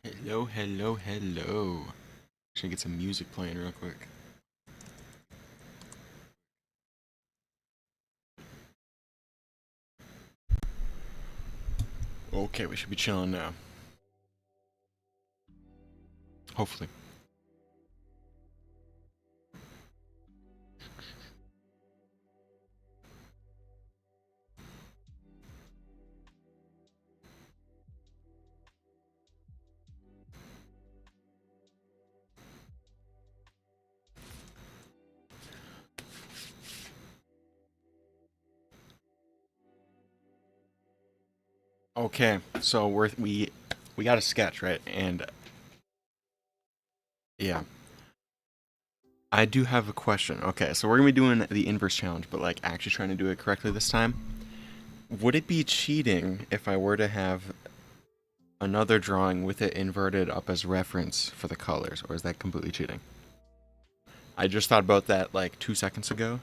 Hello, hello, hello. Should get some music playing real quick. Okay, we should be chilling now. Hopefully. Okay, so we got a sketch, right? And yeah, I do have a question. Okay, so we're gonna be doing the inverse challenge, but like actually trying to do it correctly this time. Would it be cheating if I were to have another drawing with it inverted up as reference for the colors, or is that completely cheating? I just thought about that like 2 seconds ago.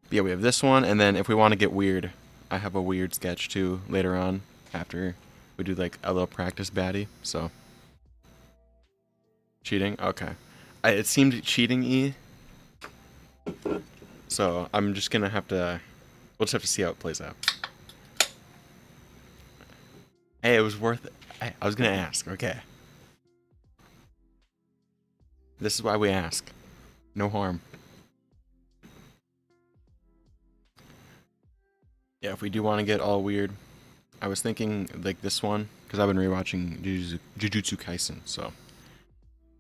But yeah, we have this one, and then if we want to get weird, I have a weird sketch too later on after we do like a little practice baddie. So cheating, okay. It seemed cheating-y, so I'm just gonna have to. We'll just have to see how it plays out. Hey, it was worth it. I was gonna ask. Okay, this is why we ask. No harm. Yeah, if we do want to get all weird, I was thinking like this one because I've been rewatching Jujutsu Kaisen, so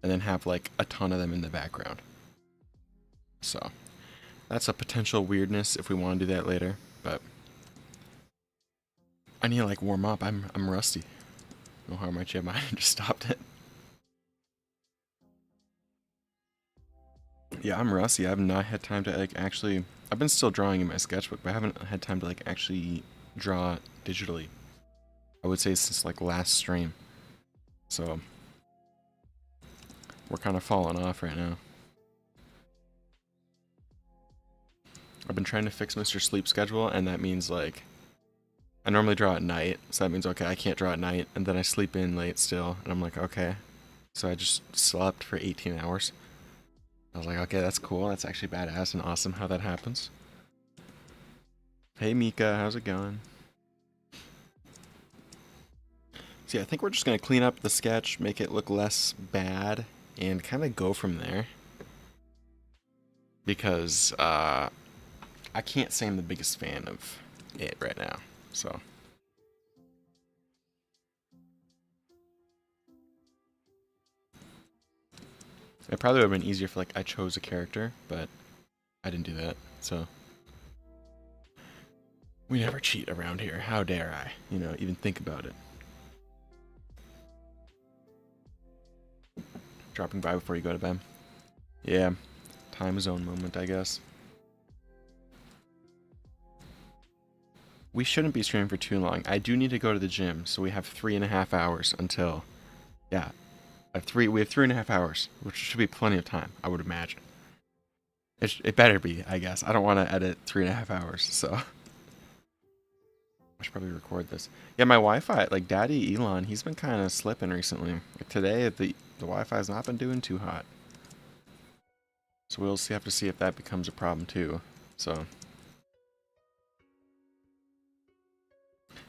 and then have like a ton of them in the background. So that's a potential weirdness if we want to do that later. But I need to like warm up. I'm rusty. No harm, right? I just stopped it. Yeah, I'm rusty. I've not had time to like actually. I've been still drawing in my sketchbook, but I haven't had time to like actually draw digitally. I would say since like last stream. So we're kind of falling off right now. I've been trying to fix Mr. Sleep schedule, and that means like I normally draw at night, so that means okay, I can't draw at night, and then I sleep in late still, and I'm like okay, so I just slept for 18 hours. I was like, okay, that's cool. That's actually badass and awesome how that happens. Hey Mika, how's it going? So yeah, I think we're just gonna clean up the sketch, make it look less bad, and kind of go from there. Because I can't say I'm the biggest fan of it right now. So it probably would have been easier if like I chose a character, but I didn't do that. So we never cheat around here. How dare I? Even think about it. Dropping by before you go to bed. Yeah, time zone moment, I guess. We shouldn't be streaming for too long. I do need to go to the gym, so we have 3.5 hours until. Yeah, we have 3.5 hours, which should be plenty of time, I would imagine. It better be, I guess. I don't want to edit 3.5 hours, so I should probably record this. Yeah, my Wi-Fi, like Daddy Elon, he's been kind of slipping recently. Like today, the Wi-Fi has not been doing too hot, so we'll have to see if that becomes a problem too. So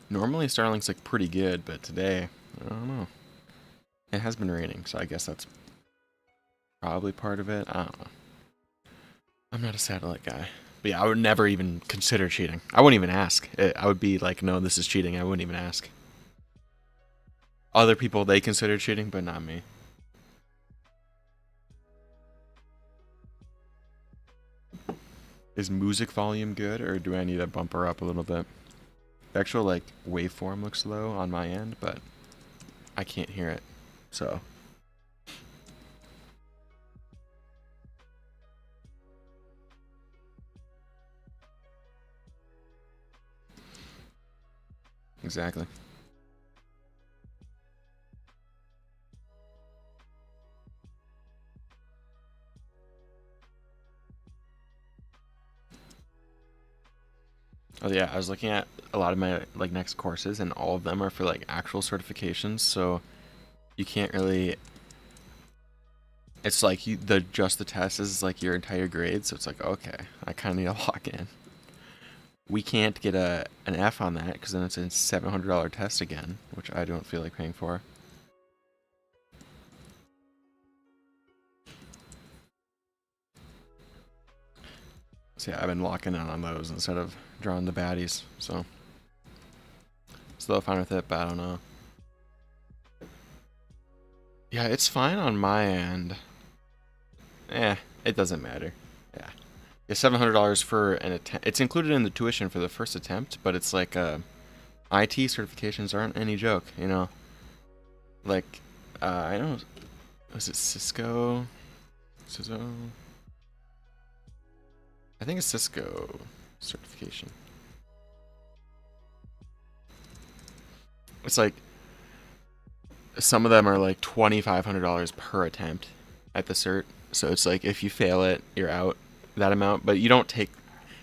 normally Starlink's like pretty good, but today I don't know. It has been raining, so I guess that's probably part of it. I don't know. I'm not a satellite guy. But yeah, I would never even consider cheating. I wouldn't even ask. I would be like, no, this is cheating. I wouldn't even ask. Other people, they consider cheating, but not me. Is music volume good, or do I need to bump her up a little bit? The actual, like, waveform looks low on my end, but I can't hear it. So, exactly. Oh yeah, I was looking at a lot of my like next courses, and all of them are for like actual certifications. So you can't really. It's like just the test is like your entire grade, so it's like okay, I kind of need to lock in. We can't get an F on that because then it's a $700 test again, which I don't feel like paying for. So yeah, I've been locking in on those instead of drawing the baddies. So still fine with it, but I don't know. Yeah, it's fine on my end. It doesn't matter. Yeah. Yeah, $700 for an attempt. It's included in the tuition for the first attempt, but it's like IT certifications aren't any joke, you know. Like I know, was it Cisco? Cisco? I think it's Cisco certification. It's like some of them are like $2,500 per attempt at the cert. So it's like if you fail it, you're out that amount. But you don't take.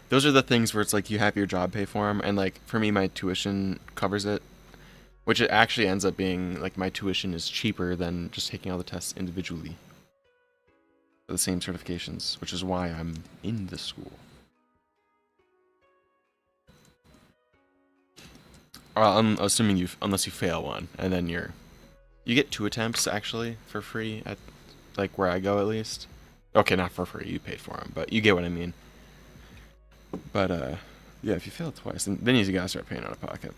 Those are the things where it's like you have your job pay for them, and like for me, my tuition covers it, which it actually ends up being like my tuition is cheaper than just taking all the tests individually for the same certifications, which is why I'm in the school. I'm assuming unless you fail one, and then you get 2 attempts actually for free at like where I go at least. Okay, not for free, you paid for them, but you get what I mean. But yeah, if you fail twice, then you gotta start paying out of pocket.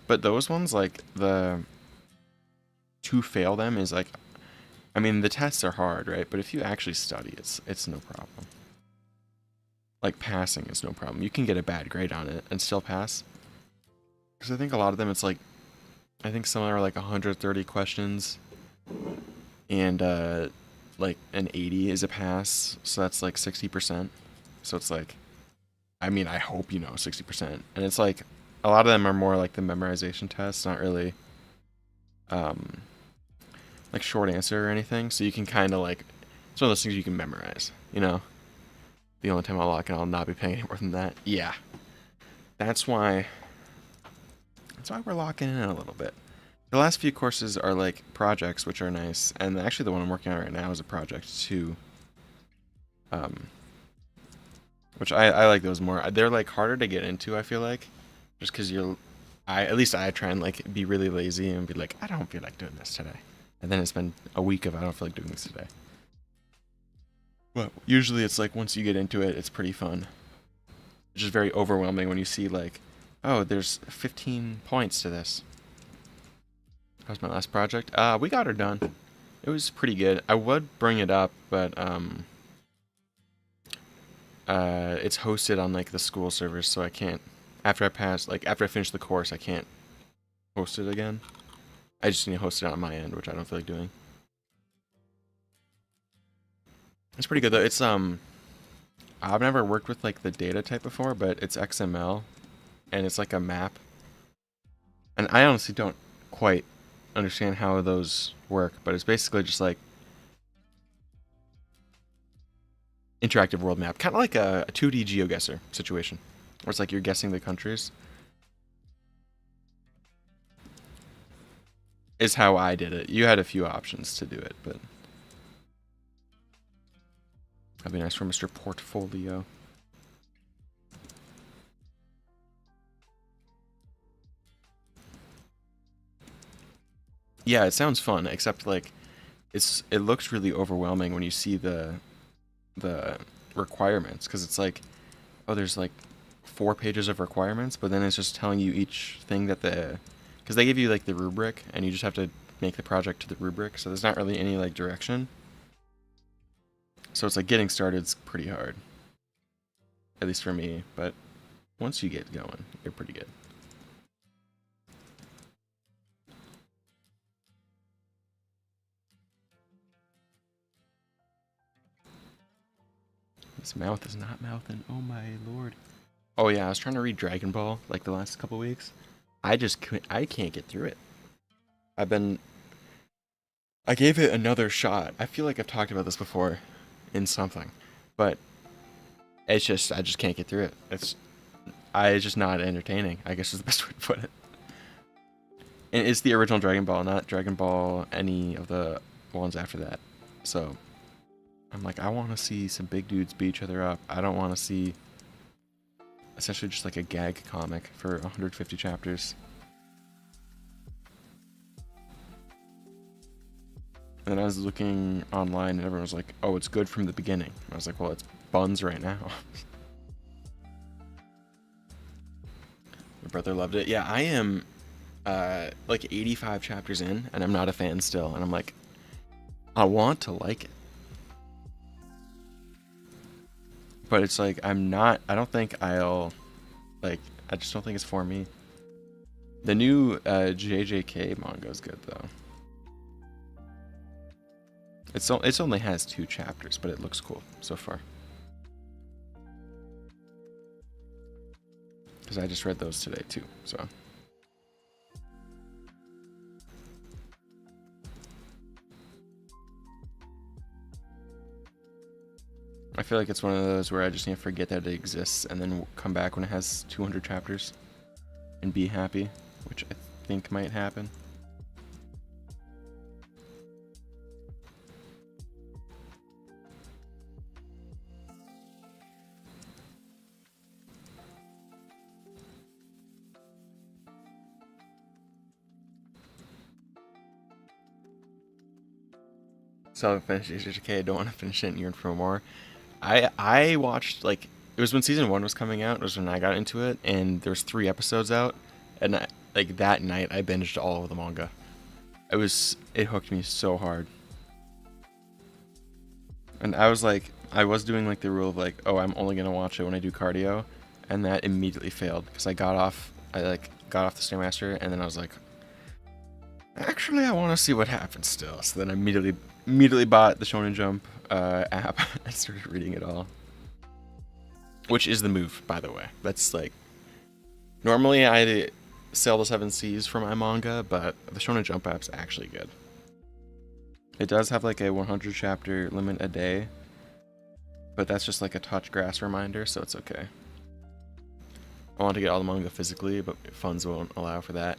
But those ones, like to fail them is like, I mean, the tests are hard, right? But if you actually study, it's no problem. Like passing is no problem. You can get a bad grade on it and still pass. Because I think a lot of them, it's like, I think some are like 130 questions, and like an 80 is a pass, so that's like 60%. So it's like, I mean, I hope you know 60%, and it's like a lot of them are more like the memorization tests, not really um like short answer or anything. So you can kind of like, it's one of those things you can memorize. You know, the only time I'll lock in, I'll not be paying any more than that. Yeah, that's why. That's why we're locking in a little bit. The last few courses are like projects, which are nice, and actually the one I'm working on right now is a project too. Um, which I like those more. They're like harder to get into. I feel like, just because at least I try and like be really lazy and be like, I don't feel like doing this today, and then it's been a week of I don't feel like doing this today. Well, usually it's like once you get into it, it's pretty fun. It's just very overwhelming when you see like, oh, there's 15 points to this. That was my last project. We got her done. It was pretty good. I would bring it up, but it's hosted on like the school servers, so I can't. After I finish the course, I can't host it again. I just need to host it on my end, which I don't feel like doing. It's pretty good though. It's I've never worked with like the data type before, but it's XML, and it's like a map. And I honestly don't quite understand how those work, but it's basically just like interactive world map, kind of like a 2D GeoGuessr situation, where it's like you're guessing the countries. Is how I did it. You had a few options to do it, but that'd be nice for Mr. Portfolio. Yeah, it sounds fun, except like it looks really overwhelming when you see the requirements, because it's like, oh, there's like 4 pages of requirements, but then it's just telling you each thing because they give you like the rubric, and you just have to make the project to the rubric, so there's not really any like direction. So it's like getting started's pretty hard, at least for me. But once you get going, you're pretty good. His mouth is not mouthing. Oh my lord. Oh yeah, I was trying to read Dragon Ball like the last couple weeks. I can't get through it. I've been I gave it another shot. I feel like I've talked about this before in something, but it's just I just can't get through it. it's just not entertaining, I guess is the best way to put it. And it's the original Dragon Ball, not Dragon Ball any of the ones after that. So I'm like, I want to see some big dudes beat each other up. I don't want to see essentially just like a gag comic for 150 chapters. And then I was looking online and everyone was like, oh, it's good from the beginning. I was like, well, it's buns right now. My brother loved it. Yeah, I am like 85 chapters in and I'm not a fan still. And I'm like, I want to like it. But it's like, I don't think I just don't think it's for me. The new JJK manga is good though. It only has 2 chapters, but it looks cool so far. Because I just read those today too, so. I feel like it's one of those where I just need to forget that it exists and then come back when it has 200 chapters and be happy, which I think might happen. So I finished JJK, I don't want to finish it and yearn for more. I watched, like, it was when season 1 was coming out, it was when I got into it, and there's 3 episodes out, and like that night I binged all of the manga. It hooked me so hard. And I was like, I was doing like the rule of like, oh, I'm only gonna watch it when I do cardio, and that immediately failed because I got off the Stairmaster, and then I was like, actually, I want to see what happens still. So then I immediately bought the Shonen Jump app and started reading it all. Which is the move, by the way. That's like, normally I sell the 7 Cs for my manga, but the Shonen Jump app's actually good. It does have like a 100 chapter limit a day, but that's just like a touch grass reminder, so it's okay. I want to get all the manga physically, but funds won't allow for that.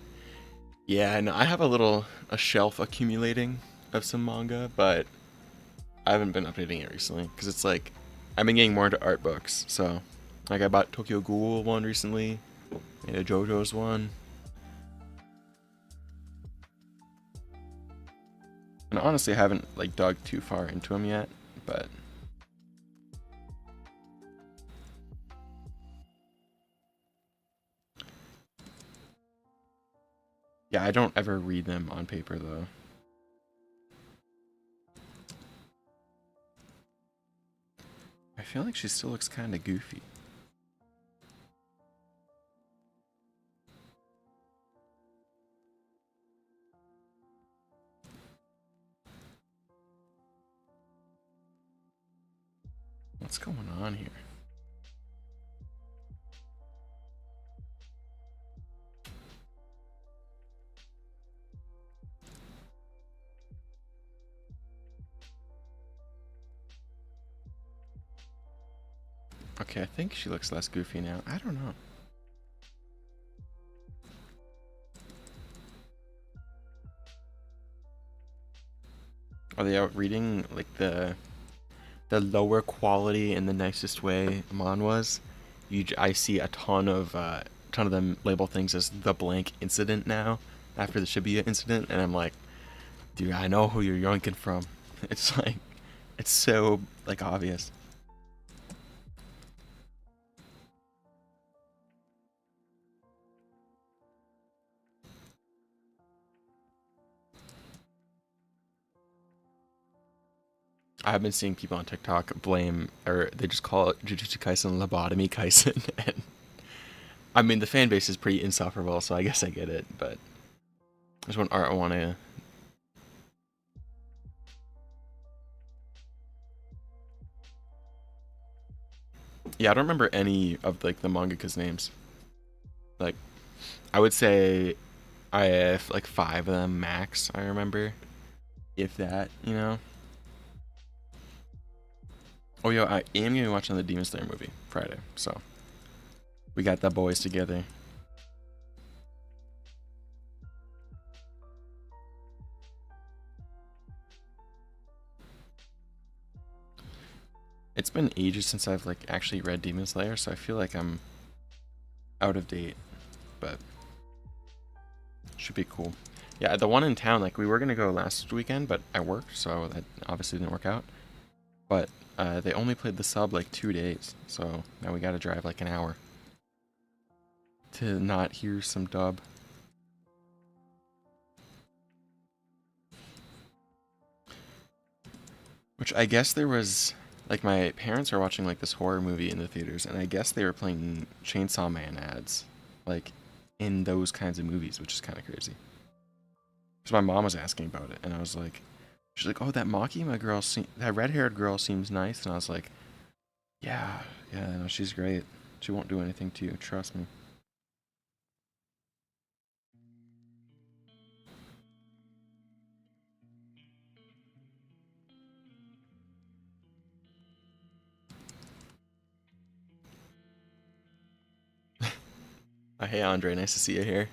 Yeah, and I have a shelf accumulating of some manga, but I haven't been updating it recently because it's like I've been getting more into art books. So, like I bought Tokyo Ghoul one recently, and a JoJo's one, and honestly, I haven't like dug too far into them yet, but. Yeah, I don't ever read them on paper though. I feel like she still looks kind of goofy. What's going on here? Okay, I think she looks less goofy now. I don't know. Are they out reading like the lower quality in the nicest way manhwas? I see a ton of them label things as the blank incident now after the Shibuya incident, and I'm like, dude, I know who you're yoinking from. It's like, it's so like obvious. I've been seeing people on TikTok blame, or they just call it Jujutsu Kaisen lobotomy Kaisen, and I mean the fan base is pretty insufferable, so I guess I get it. But there's one art I want to. Yeah, I don't remember any of like the mangaka's names. Like, I would say I have like 5 of them max. I remember, if that, you know. Oh, yo, I am gonna be watching the Demon Slayer movie Friday, so We got the boys together. It's been ages since I've like actually read Demon Slayer, so I feel like I'm out of date, but should be cool. Yeah, the one in town, like we were gonna go last weekend, but I worked, so that obviously didn't work out. But they only played the sub like 2 days, so now we gotta drive like an hour to not hear some dub. Which I guess there was, like, my parents are watching like this horror movie in the theaters, and I guess they were playing Chainsaw Man ads, like in those kinds of movies, which is kind of crazy. So my mom was asking about it, and I was like, she's like, "Oh, that Makima girl, that red-haired girl seems nice," and I was like, "Yeah, yeah, no, she's great. She won't do anything to you, trust me." Hey Andre, nice to see you here.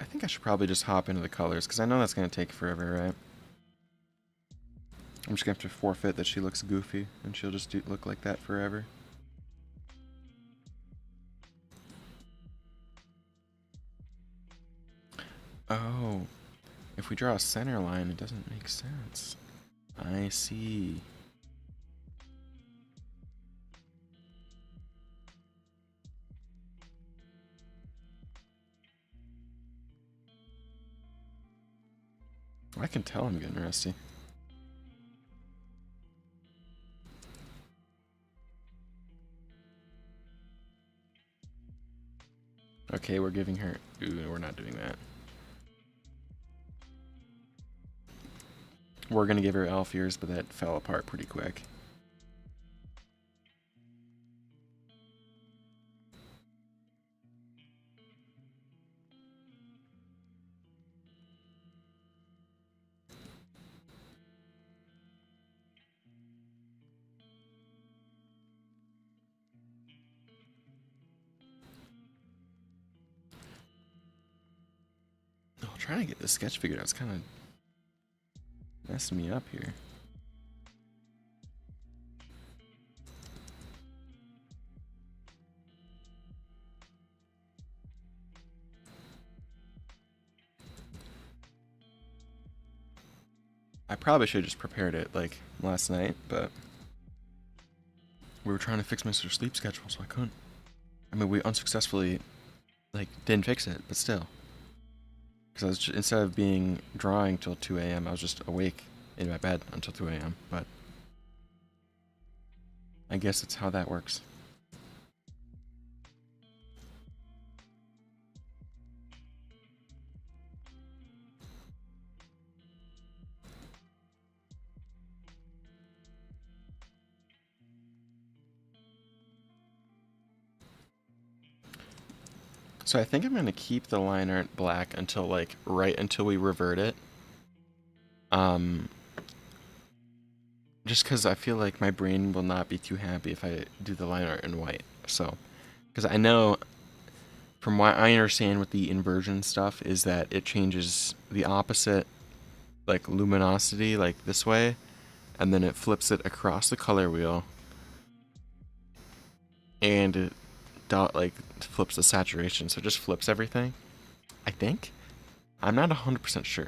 I think I should probably just hop into the colors, because I know that's going to take forever, right? I'm just going to have to forfeit that she looks goofy, and she'll just look like that forever. Oh, if we draw a center line, it doesn't make sense. I see. I can tell I'm getting rusty. Okay, we're giving her... Ooh, we're not doing that. We're gonna give her elf ears, but that fell apart pretty quick. Oh, trying to get this sketch figured out is kind of messing me up here. I probably should have just prepared it like last night, but we were trying to fix Mr. Sleep schedule, so I couldn't. I mean, we unsuccessfully like didn't fix it, but still. Because I was just, instead of being drawing till 2 a.m., I was just awake in my bed until 2 a.m. But I guess it's how that works. So I think I'm gonna keep the line art black until like right until we revert it. Um, just because I feel like my brain will not be too happy if I do the line art in white. So, because I know from what I understand with the inversion stuff is that it changes the opposite like luminosity like this way, and then it flips it across the color wheel, and it like flips the saturation, so it just flips everything. I think. I'm not 100% sure.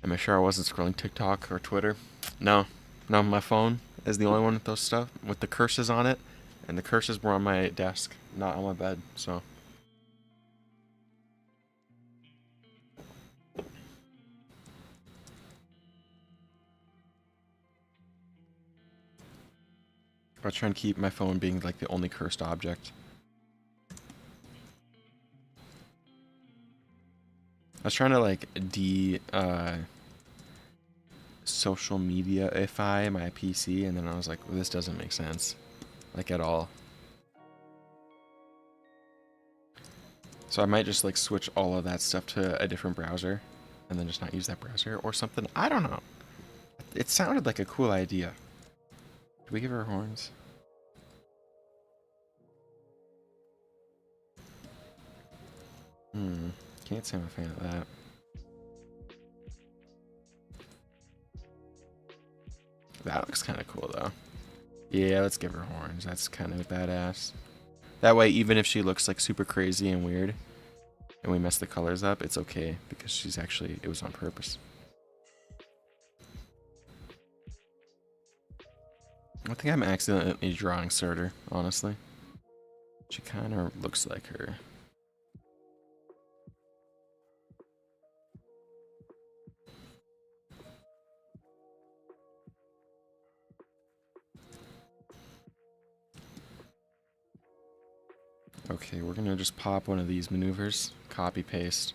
Am I sure I wasn't scrolling TikTok or Twitter? No. No, my phone is the only one with those stuff, with the curses on it, and the curses were on my desk, not on my bed, so. I was trying to keep my phone being like the only cursed object. I was trying to like social media-ify my PC, and then I was like, well, this doesn't make sense, like at all. So I might just like switch all of that stuff to a different browser, and then just not use that browser or something. I don't know. it sounded like a cool idea. Do we give her horns? Can't say I'm a fan of that. That looks kind of cool though. Yeah, let's give her horns. That's kind of badass. That way, even if she looks like super crazy and weird, and we mess the colors up, it's okay because she's actually, it was on purpose. I think I'm accidentally drawing Surtur, honestly. She kind of looks like her. Okay, we're gonna just pop one of these maneuvers, copy paste.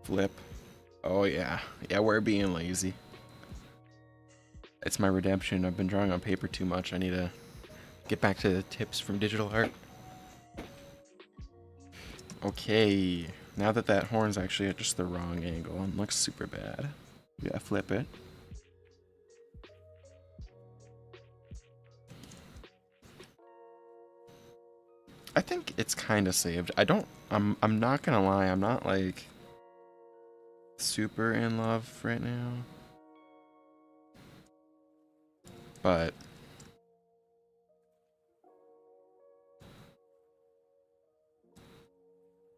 Flip. Oh yeah. Yeah, we're being lazy. It's my redemption. I've been drawing on paper too much. I need to get back to the tips from digital art. Okay. Now that that horn's actually at just the wrong angle and looks super bad. Yeah, flip it. I think it's kind of saved. I'm not gonna lie, I'm not like super in love right now. But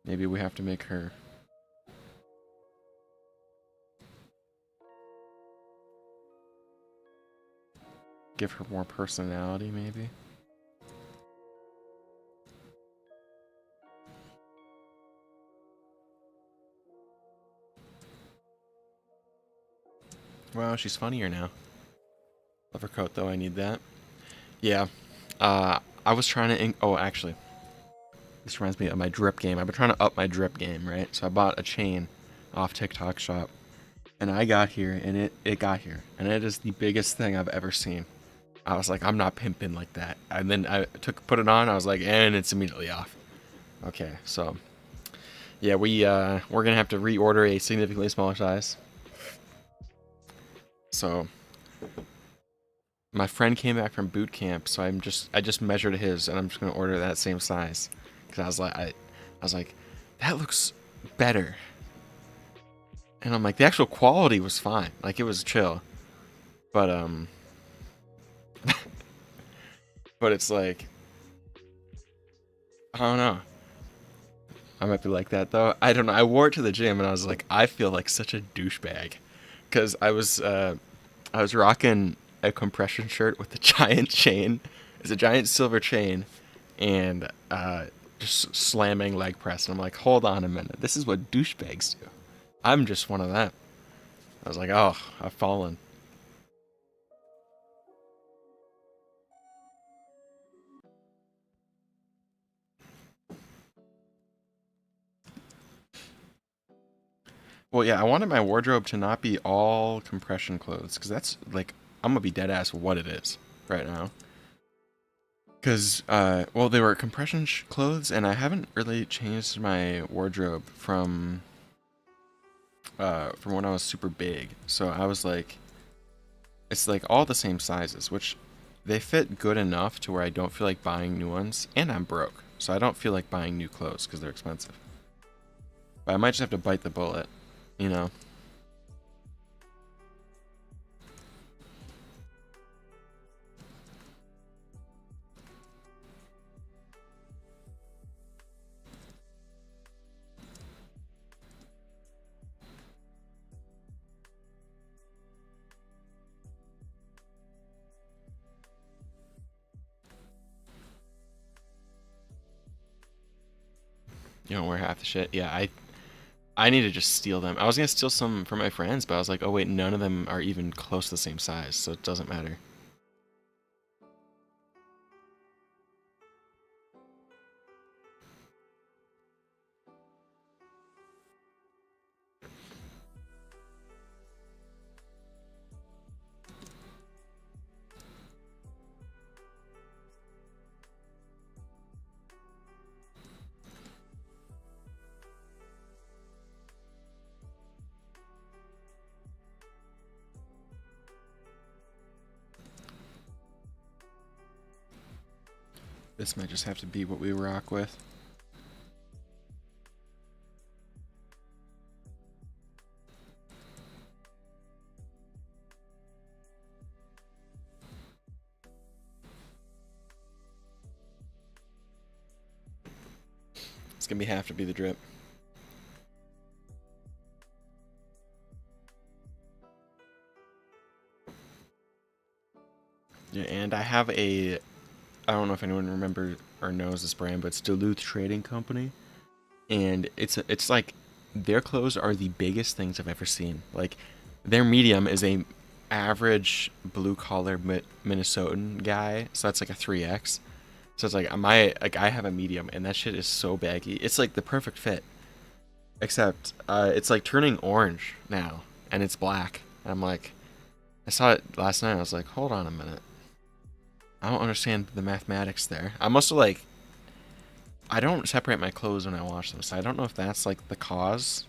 maybe we have to make her. Give her more personality, maybe. Wow, she's funnier now. Love her coat though, I need that. Yeah. I was trying to oh, actually. This reminds me of my drip game. I've been trying to up my drip game, right? So I bought a chain off TikTok shop. And I got here and it got here. And it is the biggest thing I've ever seen. I was like, I'm not pimping like that. And then I put it on, I was like, and it's immediately off. Okay, so yeah, we're gonna have to reorder a significantly smaller size. So my friend came back from boot camp, so I just measured his, and I'm just gonna order that same size, because I was like, that looks better, and I'm like, the actual quality was fine, like it was chill, but but it's like, I don't know. I might be like that though. I don't know. I wore it to the gym, and I was like, I feel like such a douchebag, because I was rocking a compression shirt with a giant chain. It's a giant silver chain, and just slamming leg press. And I'm like, hold on a minute. This is what douchebags do. I'm just one of them. I was like, oh, I've fallen. Well, yeah, I wanted my wardrobe to not be all compression clothes, because that's like, I'm gonna be dead ass what it is right now. Because, well, they were compression clothes, and I haven't really changed my wardrobe from when I was super big. So I was like, it's like all the same sizes, which they fit good enough to where I don't feel like buying new ones, and I'm broke, so I don't feel like buying new clothes because they're expensive. But I might just have to bite the bullet, you know? You don't wear half the shit. Yeah, I need to just steal them. I was gonna steal some from my friends, but I was like, oh wait, none of them are even close to the same size, so it doesn't matter. This might just have to be what we rock with. It's gonna have to be the drip. Yeah, and I have I don't know if anyone remembers or knows this brand, but it's Duluth Trading Company, and it's like their clothes are the biggest things I've ever seen. Like their medium is a average blue collar Minnesotan guy, so that's like a 3X. So it's like I have a medium, and that shit is so baggy. It's like the perfect fit, except it's like turning orange now, and it's black. And I'm like, I saw it last night. I was like, hold on a minute. I don't understand the mathematics there. I'm also like, I don't separate my clothes when I wash them, so I don't know if that's like the cause.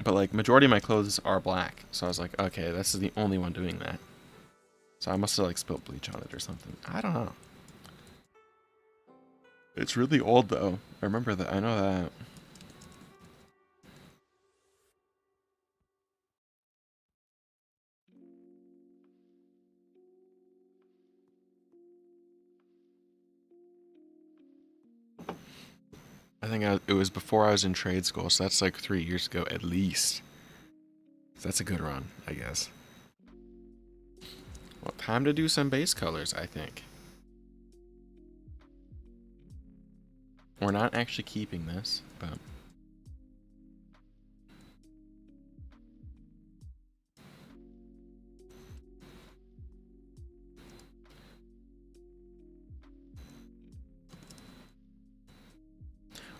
But like, majority of my clothes are black, so I was like, okay, this is the only one doing that. So I must have like spilled bleach on it or something. I don't know. It's really old though. I remember that. I know that. I think it was before I was in trade school, so that's like 3 years ago at least. So that's a good run, I guess. Well, time to do some base colors, I think. We're not actually keeping this, but...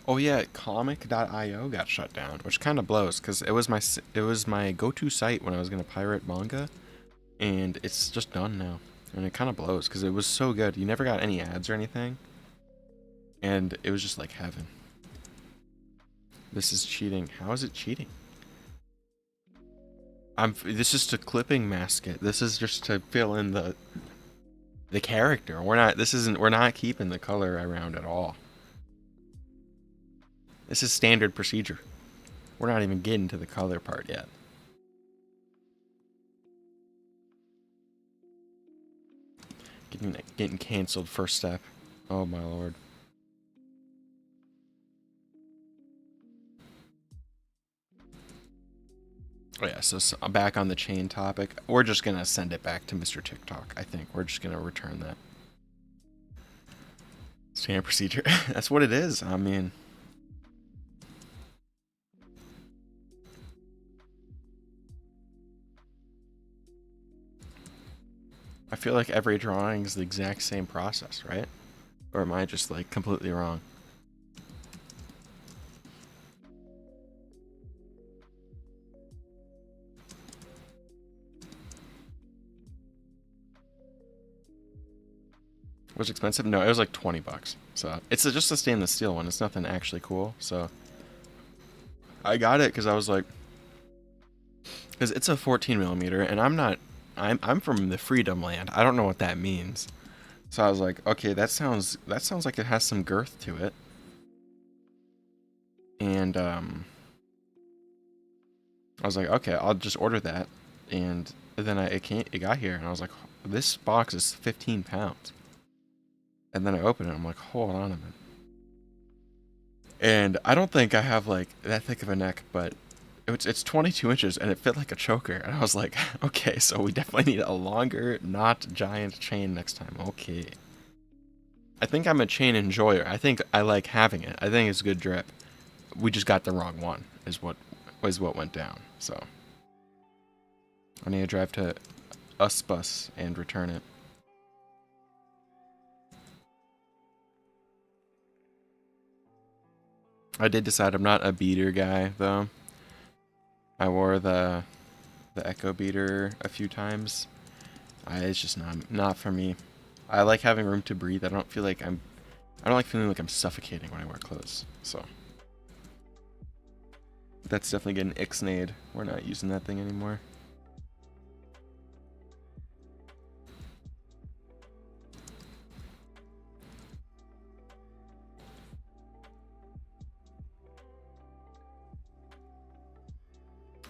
Oh yeah, comic.io got shut down, which kind of blows because it was my go-to site when I was gonna pirate manga, and it's just done now, and it kind of blows because it was so good. You never got any ads or anything, and it was just like heaven. This is cheating. How is it cheating? This is to clipping mask it. This is just to fill in the character. We're not keeping the color around at all. This is standard procedure. We're not even getting to the color part yet. Getting canceled first step. Oh my lord. Oh yeah, so back on the chain topic. We're just gonna send it back to Mr. TikTok, I think. We're just gonna return that. Standard procedure. That's what it is. I mean... I feel like every drawing is the exact same process, right? Or am I just like completely wrong? Was it expensive? No, it was like 20 bucks. So it's just a stainless steel one. It's nothing actually cool. So I got it because I was like, because it's a 14 millimeter, and I'm from the Freedom Land. I don't know what that means. So I was like, okay, that sounds like it has some girth to it. And I was like, okay, I'll just order that. And then it got here, and I was like, this box is 15 pounds. And then I open it, I'm like, hold on a minute. And I don't think I have like that thick of a neck, but it's 22 inches and it fit like a choker. And I was like, okay, so we definitely need a longer, not giant chain next time. Okay. I think I'm a chain enjoyer. I think I like having it. I think it's good drip. We just got the wrong one, is what went down. So I need to drive to Usbus and return it. I did decide I'm not a beater guy though. I wore the Echo beater a few times. It's just not for me. I like having room to breathe. I don't like feeling like I'm suffocating when I wear clothes. So that's definitely getting ixnayed. We're not using that thing anymore.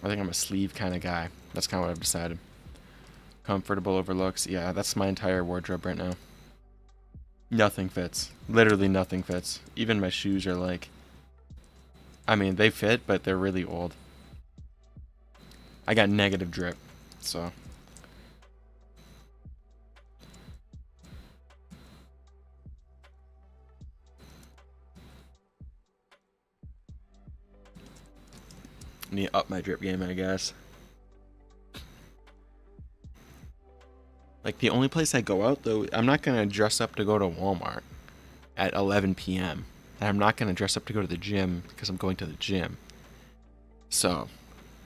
I think I'm a sleeve kind of guy. That's kind of what I've decided. Comfortable over looks. Yeah, that's my entire wardrobe right now. Nothing fits. Literally nothing fits. Even my shoes are like... I mean, they fit, but they're really old. I got negative drip, so... Need to up my drip game, I guess. Like, the only place I go out, though, I'm not going to dress up to go to Walmart at 11 p.m. And I'm not going to dress up to go to the gym because I'm going to the gym. So,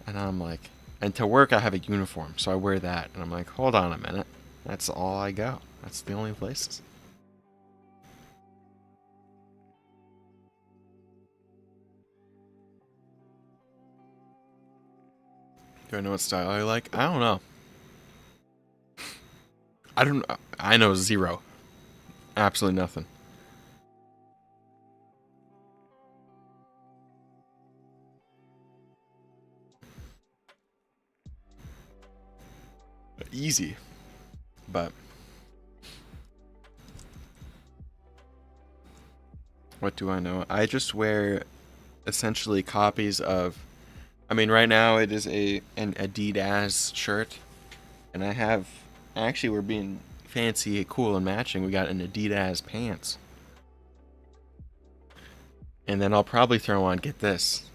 and I'm like... And to work, I have a uniform, so I wear that. And I'm like, hold on a minute. That's all I go. That's the only places. Do I know what style I like? I don't know. I don't. I know zero. Absolutely nothing. Easy, but what do I know? I just wear essentially copies of. I mean, right now it is an Adidas shirt, and I have. Actually, we're being fancy, cool, and matching. We got an Adidas pants, and then I'll probably throw on, get this,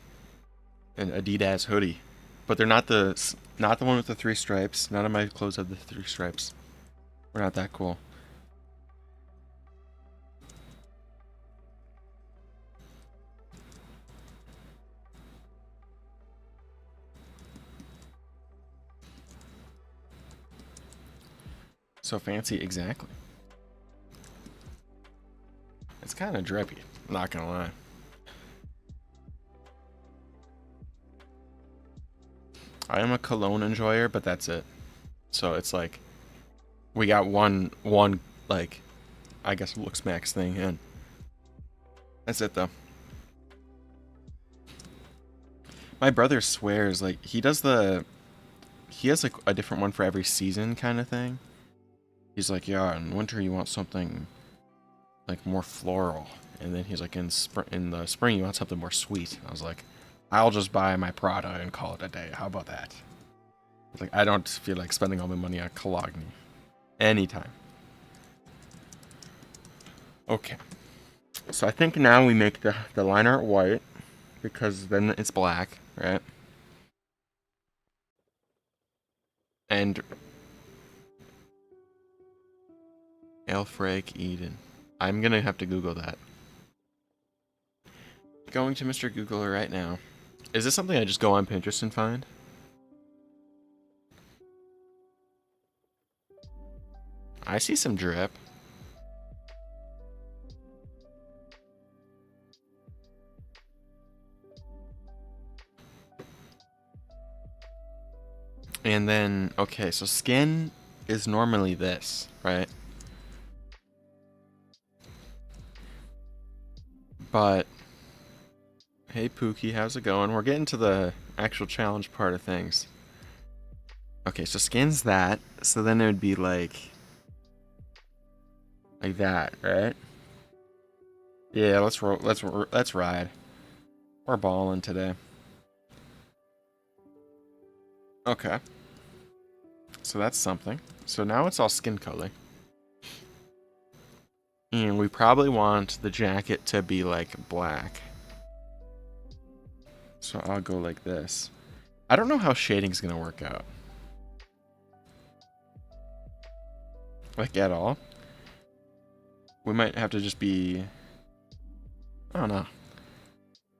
an Adidas hoodie, but they're not the one with the three stripes. None of my clothes have the three stripes. We're not that cool. So fancy, exactly. It's kind of drippy, not gonna lie. I am a cologne enjoyer, but that's it. So it's like we got one like I guess looks max thing and that's it though. My brother swears like he has like a different one for every season kind of thing. He's like, yeah, in winter you want something like more floral, and then he's like in the spring you want something more sweet. I was like, I'll just buy my Prada and call it a day. How about that? It's like I don't feel like spending all my money on Cologne anytime. Okay, so I think now we make the line art white because then it's black, right? And Elfrake Eden. I'm gonna have to Google that. Going to Mr. Google right now. Is this something I just go on Pinterest and find? I see some drip. And then, okay, so skin is normally this, right? But, hey Pookie, how's it going? We're getting to the actual challenge part of things. Okay, so skin's that, so then it would be like that, right? Yeah, let's ride. We're balling today. Okay. So that's something. So now it's all skin color. And we probably want the jacket to be like black. So I'll go like this. I don't know how shading's gonna work out. Like at all. We might have to just be... I don't know.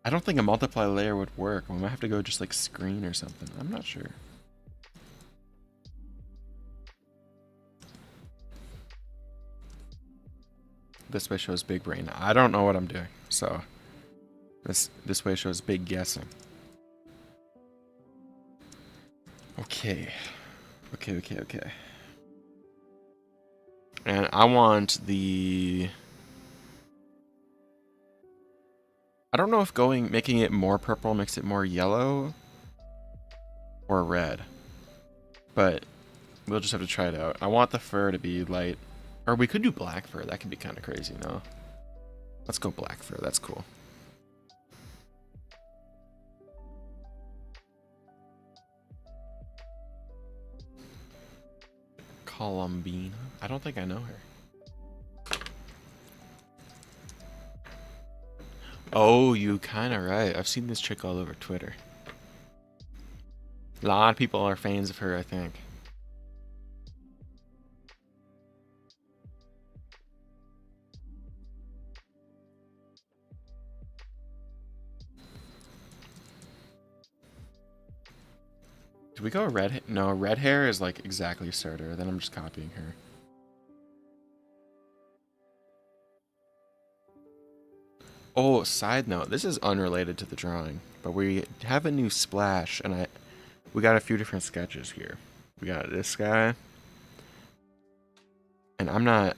I don't think a multiply layer would work. We might have to go just like screen or something. I'm not sure. This way shows big brain. I don't know what I'm doing. So this way shows big guessing. Okay. Okay. And I want the... I don't know if making it more purple makes it more yellow. or red. But we'll just have to try it out. I want the fur to be light. Or we could do black fur. That could be kind of crazy, no? Let's go black fur. That's cool. Columbine. I don't think I know her. Oh, you kind of right. I've seen this chick all over Twitter. A lot of people are fans of her, I think. Do we go red? No, red hair is like exactly Starter. Then I'm just copying her. Oh, side note. This is unrelated to the drawing, but we have a new splash, and we got a few different sketches here. We got this guy, and I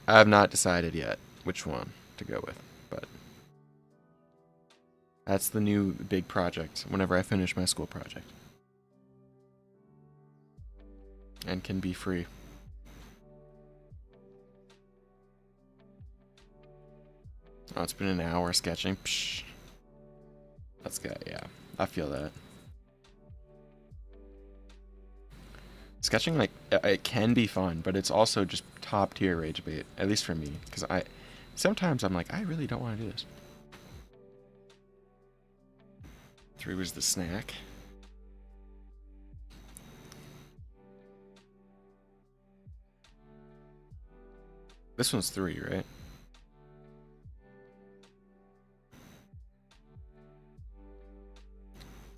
have not decided yet which one to go with, but that's the new big project whenever I finish my school project. And can be free. Oh, it's been an hour sketching. Psh. That's good, yeah. I feel that. Sketching, like, it can be fun, but it's also just top tier rage bait, at least for me, because sometimes I'm like, I really don't want to do this. 3 was the snack. This one's 3, right?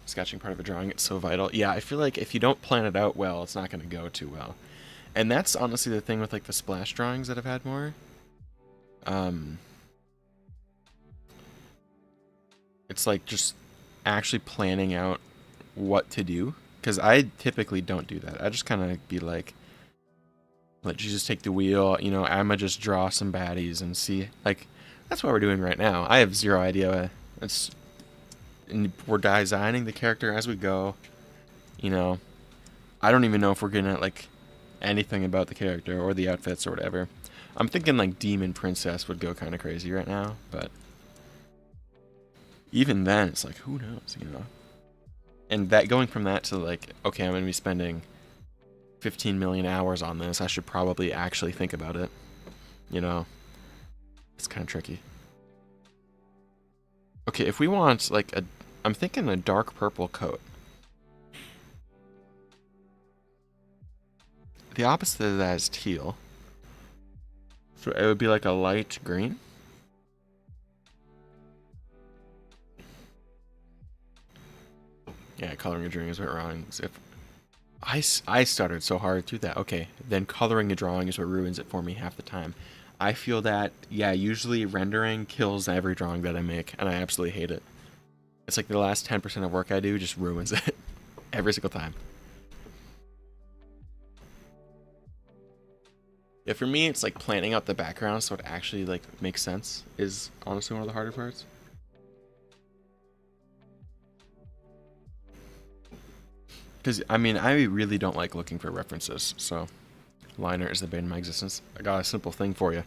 Sketching part of a drawing, it's so vital. Yeah, I feel like if you don't plan it out well, it's not going to go too well. And that's honestly the thing with like the splash drawings that I've had more. It's like just actually planning out what to do, because I typically don't do that. I just kind of be like, let Jesus take the wheel, you know, I'ma just draw some baddies and see. Like, that's what we're doing right now. I have zero idea. We're designing the character as we go. You know, I don't even know if we're gonna like anything about the character or the outfits or whatever. I'm thinking like Demon Princess would go kind of crazy right now, but even then, it's like, who knows, you know? And that going from that to like, okay, I'm gonna be spending 15 million hours on this. I should probably actually think about it. You know, it's kind of tricky. Okay, if we want like I'm thinking a dark purple coat. The opposite of that is teal. So it would be like a light green. Yeah, coloring a drawing is what ruins. If I stuttered so hard through that. Okay, then coloring a drawing is what ruins it for me half the time. I feel that, yeah, usually rendering kills every drawing that I make, and I absolutely hate it. It's like the last 10% of work I do just ruins it every single time. Yeah, for me, it's like planning out the background so it actually like makes sense is honestly one of the harder parts. Because, I mean, I really don't like looking for references, so line art is the bane of my existence. I got a simple thing for you.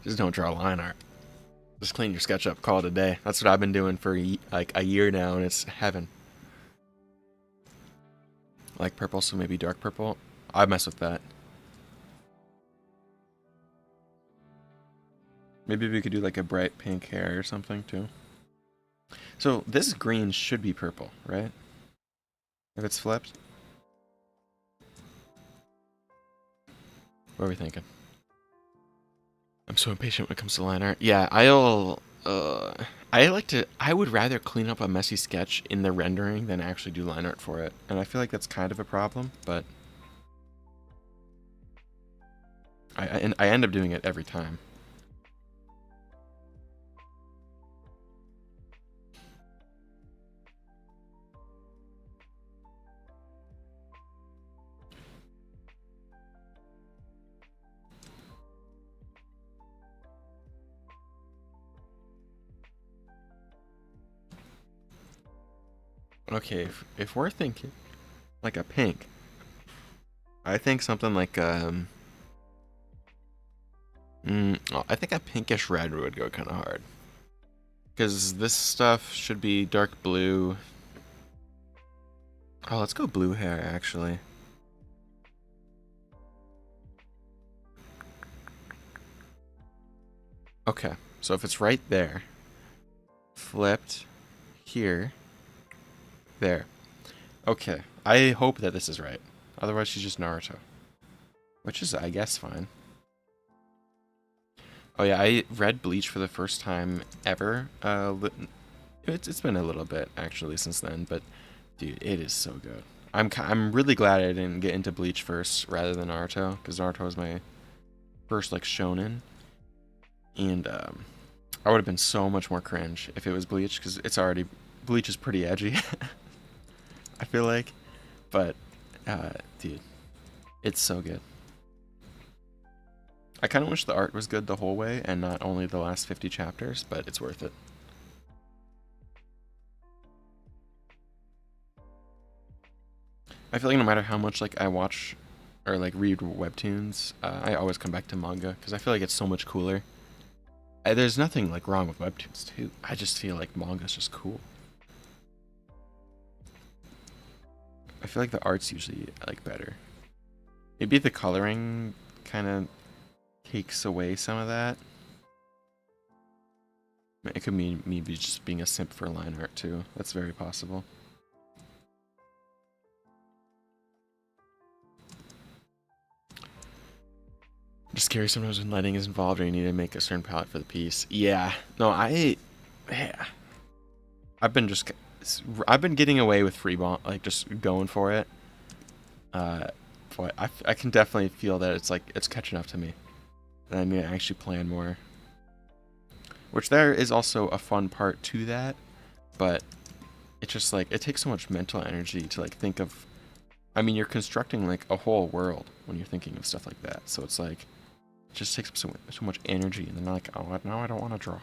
Just don't draw line art. Just clean your sketch up, call it a day. That's what I've been doing for like a year now, and it's heaven. Like purple, so maybe dark purple. I mess with that. Maybe we could do like a bright pink hair or something too. So this green should be purple, right? If it's flipped. What are we thinking? I'm so impatient when it comes to line art. Yeah, I would rather clean up a messy sketch in the rendering than actually do line art for it. And I feel like that's kind of a problem, but I end up doing it every time. Okay, if we're thinking Like a pink. I think something like oh, I think a pinkish red would go kind of hard. Because this stuff should be dark blue. Oh, let's go blue hair, actually. Okay, so if it's right there, flipped here, there. Okay, I hope that this is right. Otherwise, she's just Naruto. Which is, I guess, fine. Oh yeah, I read Bleach for the first time ever. It's been a little bit, actually, since then, but dude, it is so good. I'm really glad I didn't get into Bleach first rather than Naruto, because Naruto was my first, like, shonen. And, I would have been so much more cringe if it was Bleach, because Bleach is pretty edgy, I feel like. But, dude, it's so good. I kind of wish the art was good the whole way and not only the last 50 chapters, but it's worth it. I feel like no matter how much like I watch or like read webtoons, I always come back to manga because I feel like it's so much cooler. There's nothing like wrong with webtoons too. I just feel like manga's just cool. I feel like the art's usually like better. Maybe the coloring kind of takes away some of that. It could mean me just being a simp for line art too. That's very possible. I'm just scary sometimes when lighting is involved or you need to make a certain palette for the piece. Yeah. No, yeah. I've been getting away with free bomb, like just going for it. But I can definitely feel that it's catching up to me. And I need to actually plan more. Which there is also a fun part to that, but it's just like it takes so much mental energy to like think of. I mean, you're constructing like a whole world when you're thinking of stuff like that. So it's like it just takes up so much energy, and then like, oh, now I don't want to draw.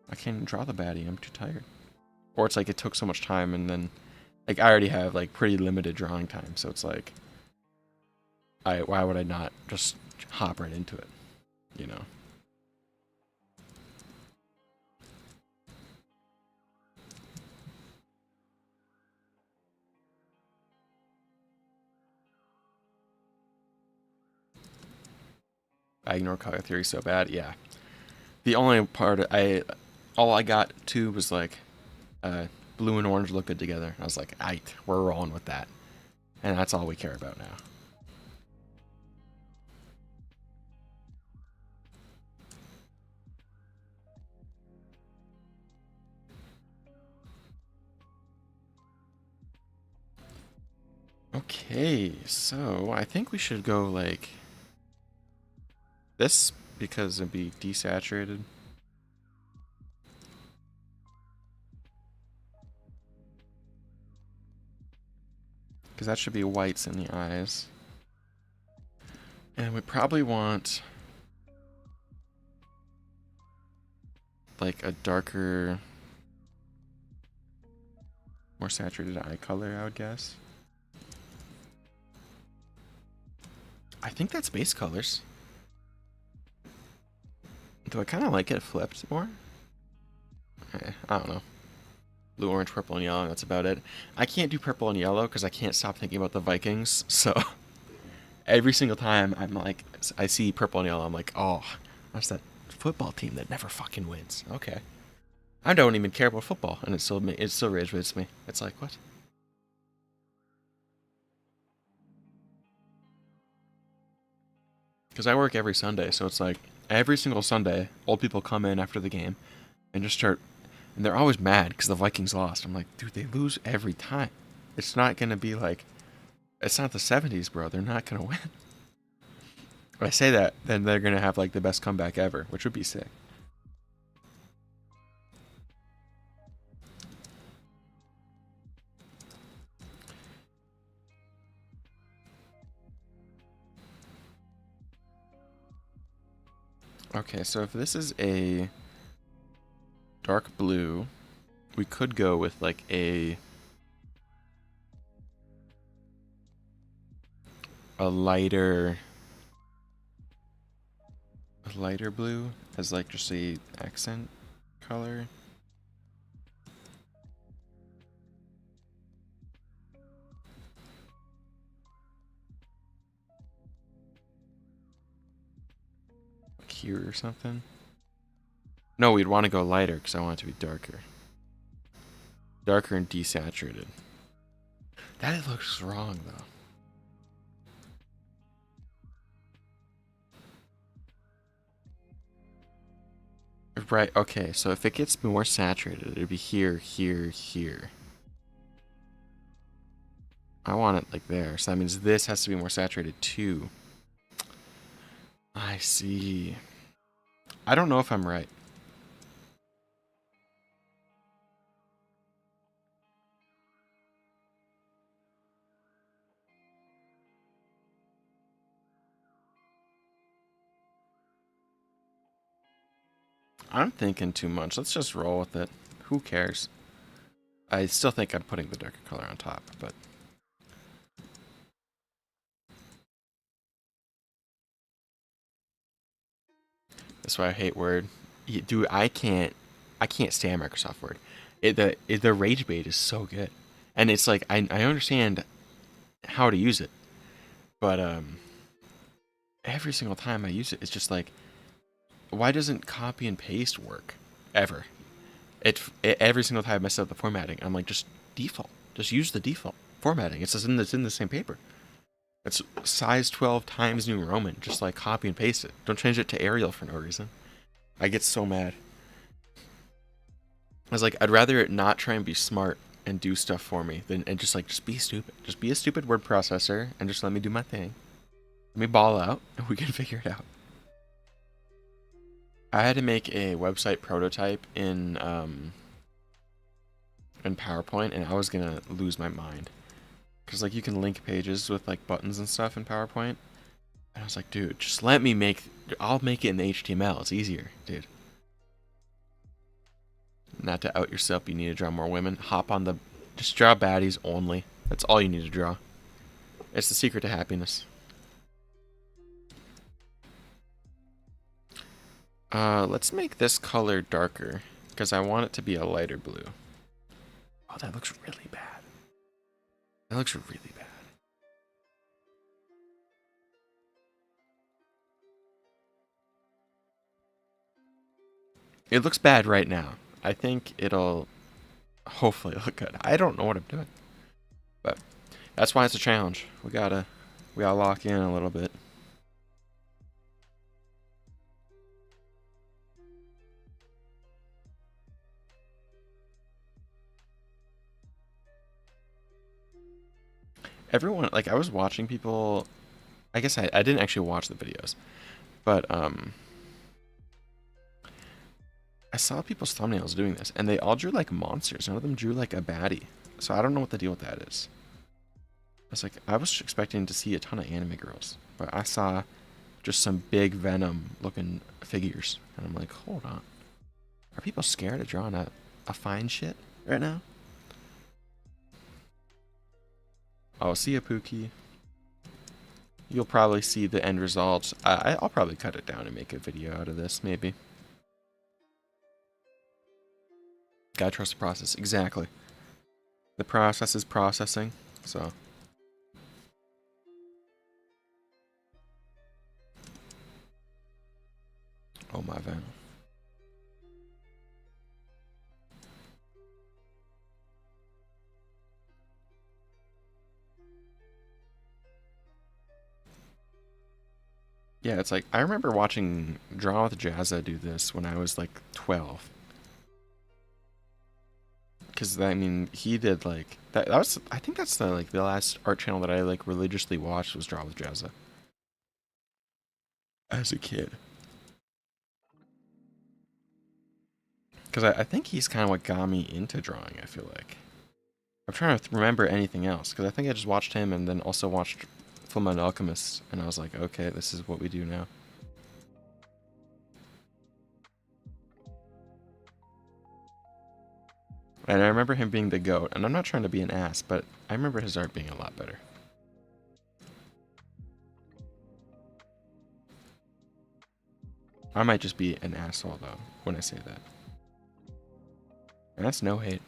I can't even draw the baddie. I'm too tired. Or it's like it took so much time, and then like I already have like pretty limited drawing time, so it's like, why would I not just hop right into it, you know? I ignore color theory so bad, yeah. The only part all I got to was like, blue and orange look good together. I was like, aight, we're rolling with that, and that's all we care about now. Okay, so I think we should go like this because it'd be desaturated. Because that should be whites in the eyes. And we probably want like a darker, more saturated eye color, I would guess. I think that's base colors. Do I kind of like it flipped more? I don't know. Blue, orange, purple, and yellow, that's about it. I can't do purple and yellow because I can't stop thinking about the Vikings, so every single time I'm like, I see purple and yellow, I'm like, oh, that's that football team that never fucking wins. Okay. I don't even care about football, and it still rage baits me. It's like, what? Because I work every Sunday, so it's like every single Sunday, old people come in after the game and just start, and they're always mad because the Vikings lost. I'm like, dude, they lose every time. It's not gonna be like, it's not the '70s, bro. They're not gonna win. If I say that, then they're gonna have like the best comeback ever, which would be sick. Okay, so if this is a dark blue, we could go with like a a lighter blue as like just a accent color. Like here or something. No, we'd want to go lighter because I want it to be darker. Darker and desaturated. That looks wrong though. Right, okay, so if it gets more saturated, it'd be here, here, here. I want it like there, so that means this has to be more saturated too. I see. I don't know if I'm right. I'm thinking too much. Let's just roll with it. Who cares? I still think I'm putting the darker color on top, but... That's why I hate Word. Dude, I can't stand Microsoft Word. The rage bait is so good. And it's like, I understand how to use it. But, every single time I use it, it's just like, why doesn't copy and paste work? Ever. Every single time I mess up the formatting, I'm like, just default. Just use the default formatting. It's in the same paper. It's size 12 Times New Roman. Just like copy and paste it. Don't change it to Arial for no reason. I get so mad. I was like, I'd rather it not try and be smart and do stuff for me than and just be stupid. Just be a stupid word processor and just let me do my thing. Let me ball out and we can figure it out. I had to make a website prototype in PowerPoint, and I was gonna lose my mind. Cause like you can link pages with like buttons and stuff in PowerPoint, and I was like, dude, just let me make. I'll make it in HTML. It's easier, dude. Not to out yourself, you need to draw more women. Hop on the, just draw baddies only. That's all you need to draw. It's the secret to happiness. Let's make this color darker because I want it to be a lighter blue. Oh, that looks really bad. That looks really bad. It looks bad right now. I think it'll hopefully look good. I don't know what I'm doing. But that's why it's a challenge. We gotta lock in a little bit. Everyone, like, I was watching people. I guess I didn't actually watch the videos, but I saw people's thumbnails doing this, and they all drew like monsters. None of them drew like a baddie. So I don't know what the deal with that is. I was expecting to see a ton of anime girls, but I saw just some big Venom looking figures, and I'm like, hold on, are people scared of drawing a fine shit right now? Oh, see ya, Pookie. You'll probably see the end results. I'll probably cut it down and make a video out of this, maybe. Gotta trust the process. Exactly. The process is processing, so. Oh my van. Yeah, it's like, I remember watching Draw with Jazza do this when I was like 12. Because, I mean, he did like, that was, I think that's the last art channel that I like religiously watched was Draw with Jazza. As a kid. Because I think he's kind of what got me into drawing, I feel like. I'm trying to remember anything else, because I think I just watched him and then also watched Fullmetal Alchemist, and I was like, okay, this is what we do now. And I remember him being the GOAT, and I'm not trying to be an ass, but I remember his art being a lot better. I might just be an asshole though when I say that. And that's no hate.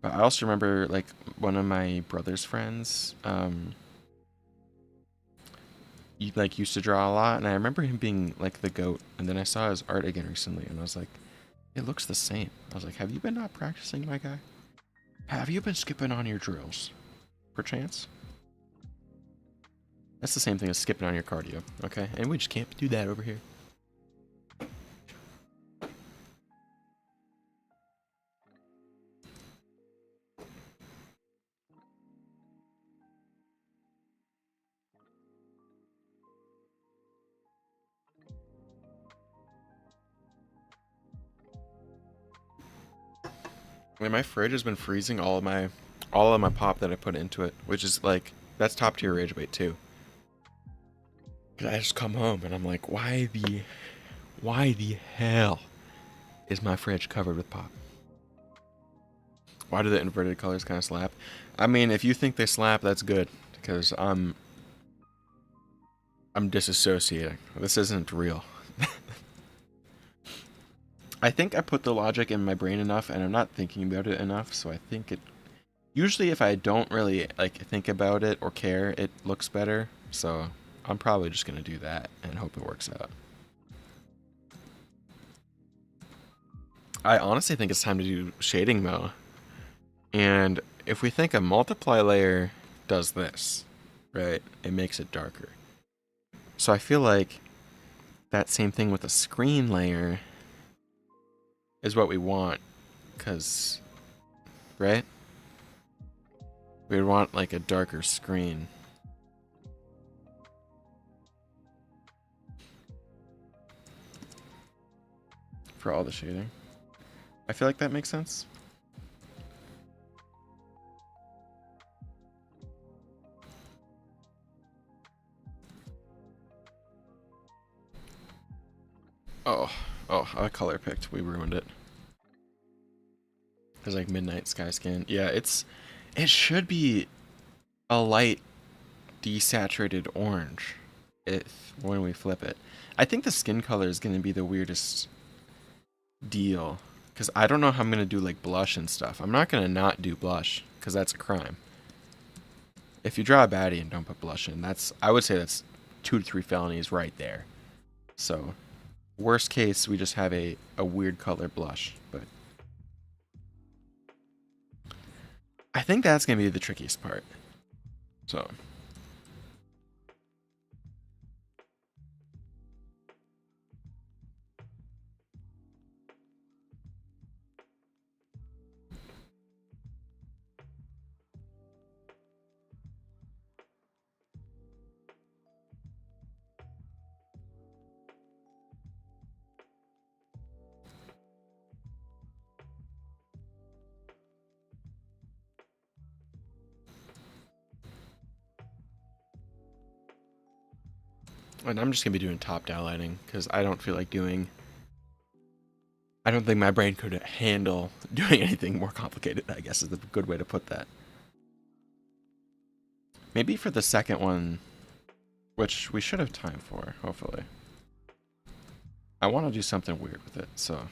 But I also remember like one of my brother's friends, he like used to draw a lot, and I remember him being like the goat. And then I saw his art again recently, and I was like, it looks the same. I was like, have you been not practicing, my guy? Have you been skipping on your drills, perchance? That's the same thing as skipping on your cardio, okay? And we just can't do that over here. I mean, my fridge has been freezing all of my pop that I put into it, which is like that's top tier rage bait too. Cause I just come home and I'm like, why the hell is my fridge covered with pop? Why do the inverted colors kind of slap? I mean, if you think they slap, that's good because I'm disassociating. This isn't real. I think I put the logic in my brain enough and I'm not thinking about it enough, so I think it usually if I don't really like think about it or care, it looks better. So I'm probably just gonna do that and hope it works out. I honestly think it's time to do shading though. And if we think a multiply layer does this, right? It makes it darker. So I feel like that same thing with a screen layer is what we want, because, right? We would want like a darker screen. For all the shading. I feel like that makes sense. Oh, I color picked. We ruined it. There's like midnight sky skin. Yeah, it should be a light desaturated orange if when we flip it. I think the skin color is going to be the weirdest deal because I don't know how I'm going to do like blush and stuff. I'm not going to not do blush because that's a crime. If you draw a baddie and don't put blush in, I would say that's 2 to 3 felonies right there. So, worst case, we just have a weird color blush, but I think that's going to be the trickiest part. So, and I'm just going to be doing top down lighting because I don't feel like doing. I don't think my brain could handle doing anything more complicated, I guess is the good way to put that. Maybe for the second one, which we should have time for, hopefully. I want to do something weird with it, so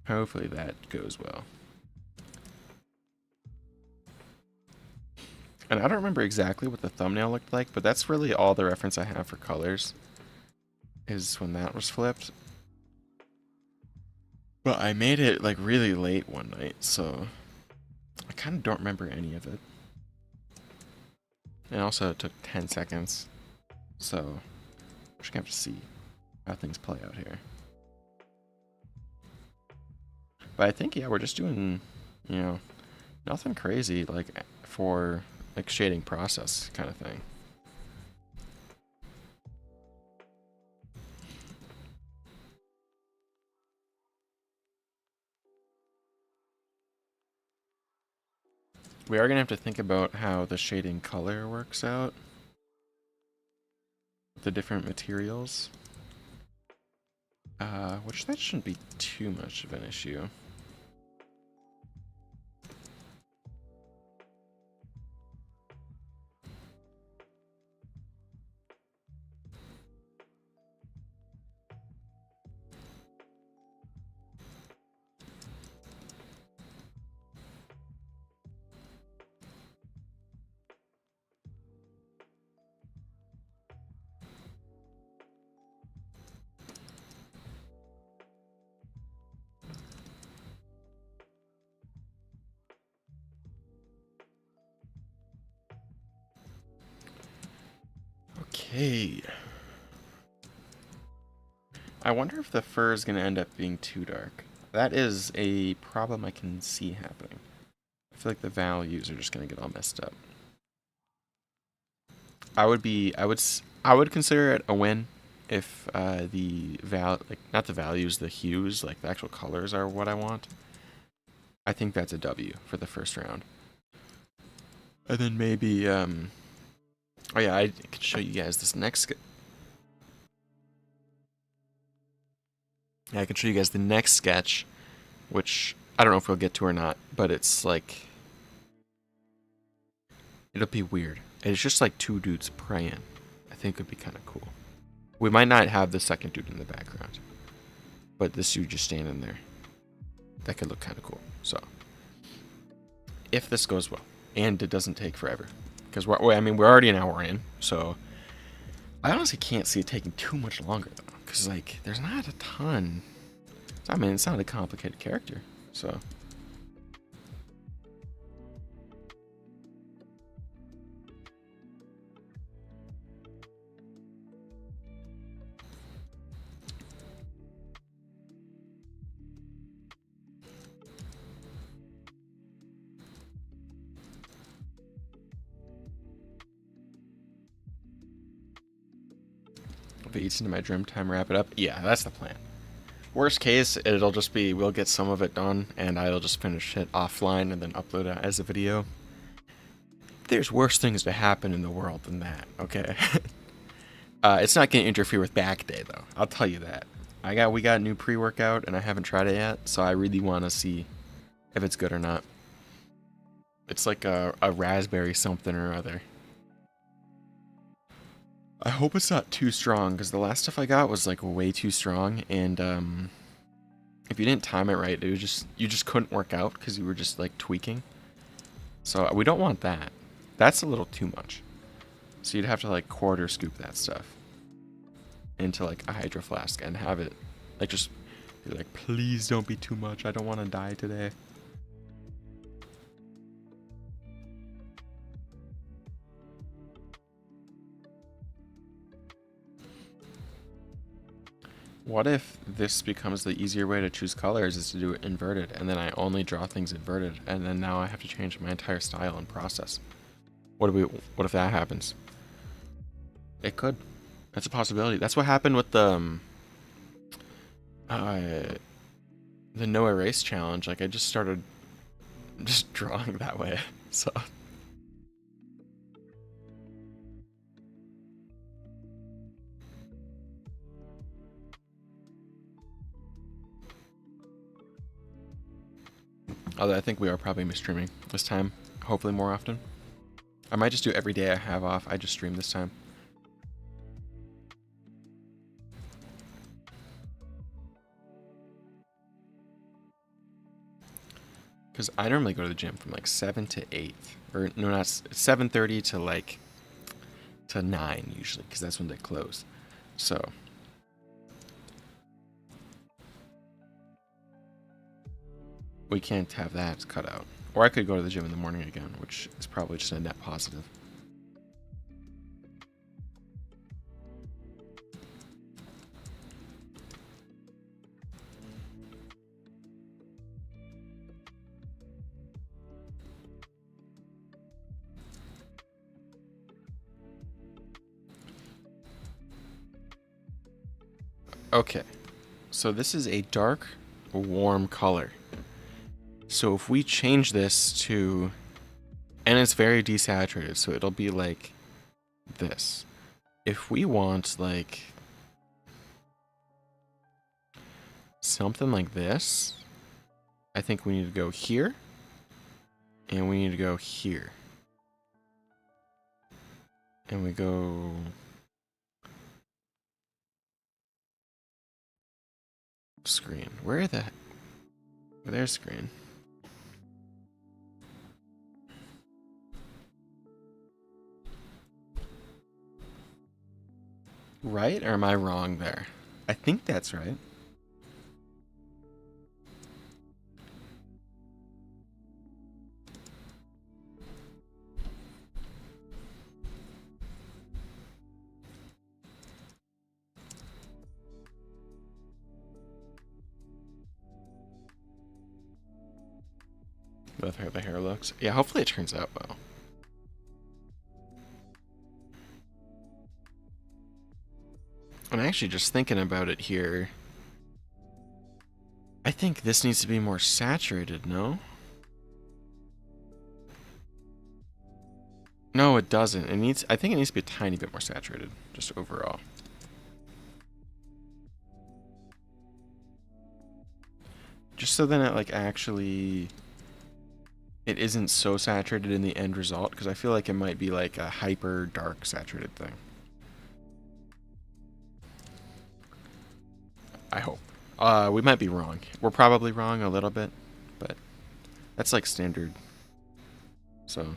hopefully that goes well. And I don't remember exactly what the thumbnail looked like, but that's really all the reference I have for colors, is when that was flipped. But I made it like really late one night, so I kind of don't remember any of it. And also it took 10 seconds, so we're just gonna have to see how things play out here. But I think, yeah, we're just doing, nothing crazy, like, for, like, shading process kind of thing. We are going to have to think about how the shading color works out. The different materials. Which that shouldn't be too much of an issue. Okay. I wonder if the fur is going to end up being too dark. That is a problem I can see happening. I feel like the values are just going to get all messed up. I would consider it a win if not the values, the hues, like the actual colors are what I want. I think that's a W for the first round. And then maybe, oh yeah, I can show you guys this next. I can show you guys the next sketch, which I don't know if we'll get to or not, but it's like, it'll be weird. It's just like two dudes praying. I think it'd be kind of cool. We might not have the second dude in the background, but this dude just standing there. That could look kind of cool. So, if this goes well, and it doesn't take forever, because we're already an hour in, so I honestly can't see it taking too much longer though, because like there's not a ton. I mean, it's not a complicated character, so. If it eats into my dream time, wrap it up. Yeah, that's the plan. Worst case, it'll just be we'll get some of it done, and I'll just finish it offline and then upload it as a video. There's worse things to happen in the world than that, okay? It's not going to interfere with back day, though. I'll tell you that. We got a new pre-workout, and I haven't tried it yet, so I really want to see if it's good or not. It's like a raspberry something or other. I hope it's not too strong, because the last stuff I got was like way too strong, and if you didn't time it right, you just couldn't work out because you were just like tweaking. So we don't want that. That's a little too much. So you'd have to like quarter scoop that stuff into like a hydro flask and have it like just be like, please don't be too much. I don't want to die today. What if this becomes the easier way to choose colors is to do it inverted, and then I only draw things inverted, and then now I have to change my entire style and process? What if that happens? It could. That's a possibility. That's what happened with the no erase challenge. Like I just started just drawing that way. So although I think we are probably streaming this time, hopefully more often. I might just do every day I have off. I just stream this time. Because I normally go to the gym from like 7 to 8. Or no, not 7:30 to like to 9 usually, because that's when they close. So we can't have that cut out. Or I could go to the gym in the morning again, which is probably just a net positive. Okay, so this is a dark, warm color. So if we change this to, and it's very desaturated, so it'll be like this. If we want like something like this, I think we need to go here, and we need to go here. And we go screen. Where the, there's screen. Right? Or am I wrong there? I think that's right. with how the hair looks. Yeah, hopefully it turns out well. I'm actually just thinking about it here. I think this needs to be more saturated, no? No, it doesn't. I think it needs to be a tiny bit more saturated, just overall. Just so then it like actually it isn't so saturated in the end result, because I feel like it might be like a hyper dark saturated thing. I hope. We might be wrong. We're probably wrong a little bit, but that's like standard. So.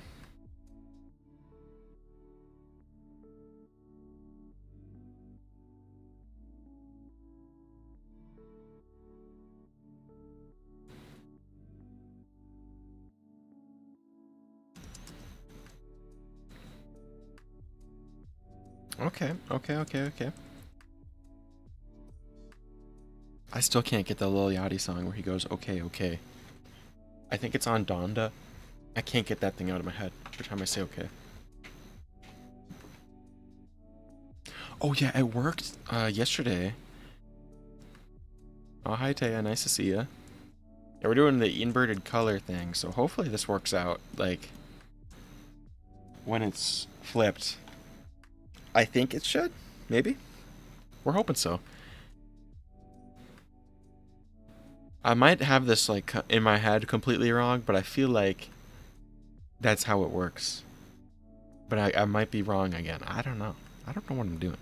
Okay. I still can't get the Lil Yachty song where he goes, okay. I think it's on Donda. I can't get that thing out of my head every time I say okay. Oh yeah, it worked yesterday. Oh, hi Taya, nice to see ya. Yeah, we're doing the inverted color thing, so hopefully this works out, like, when it's flipped. I think it should, maybe? We're hoping so. I might have this, like, in my head completely wrong, but I feel like that's how it works. But I might be wrong again. I don't know. I don't know what I'm doing.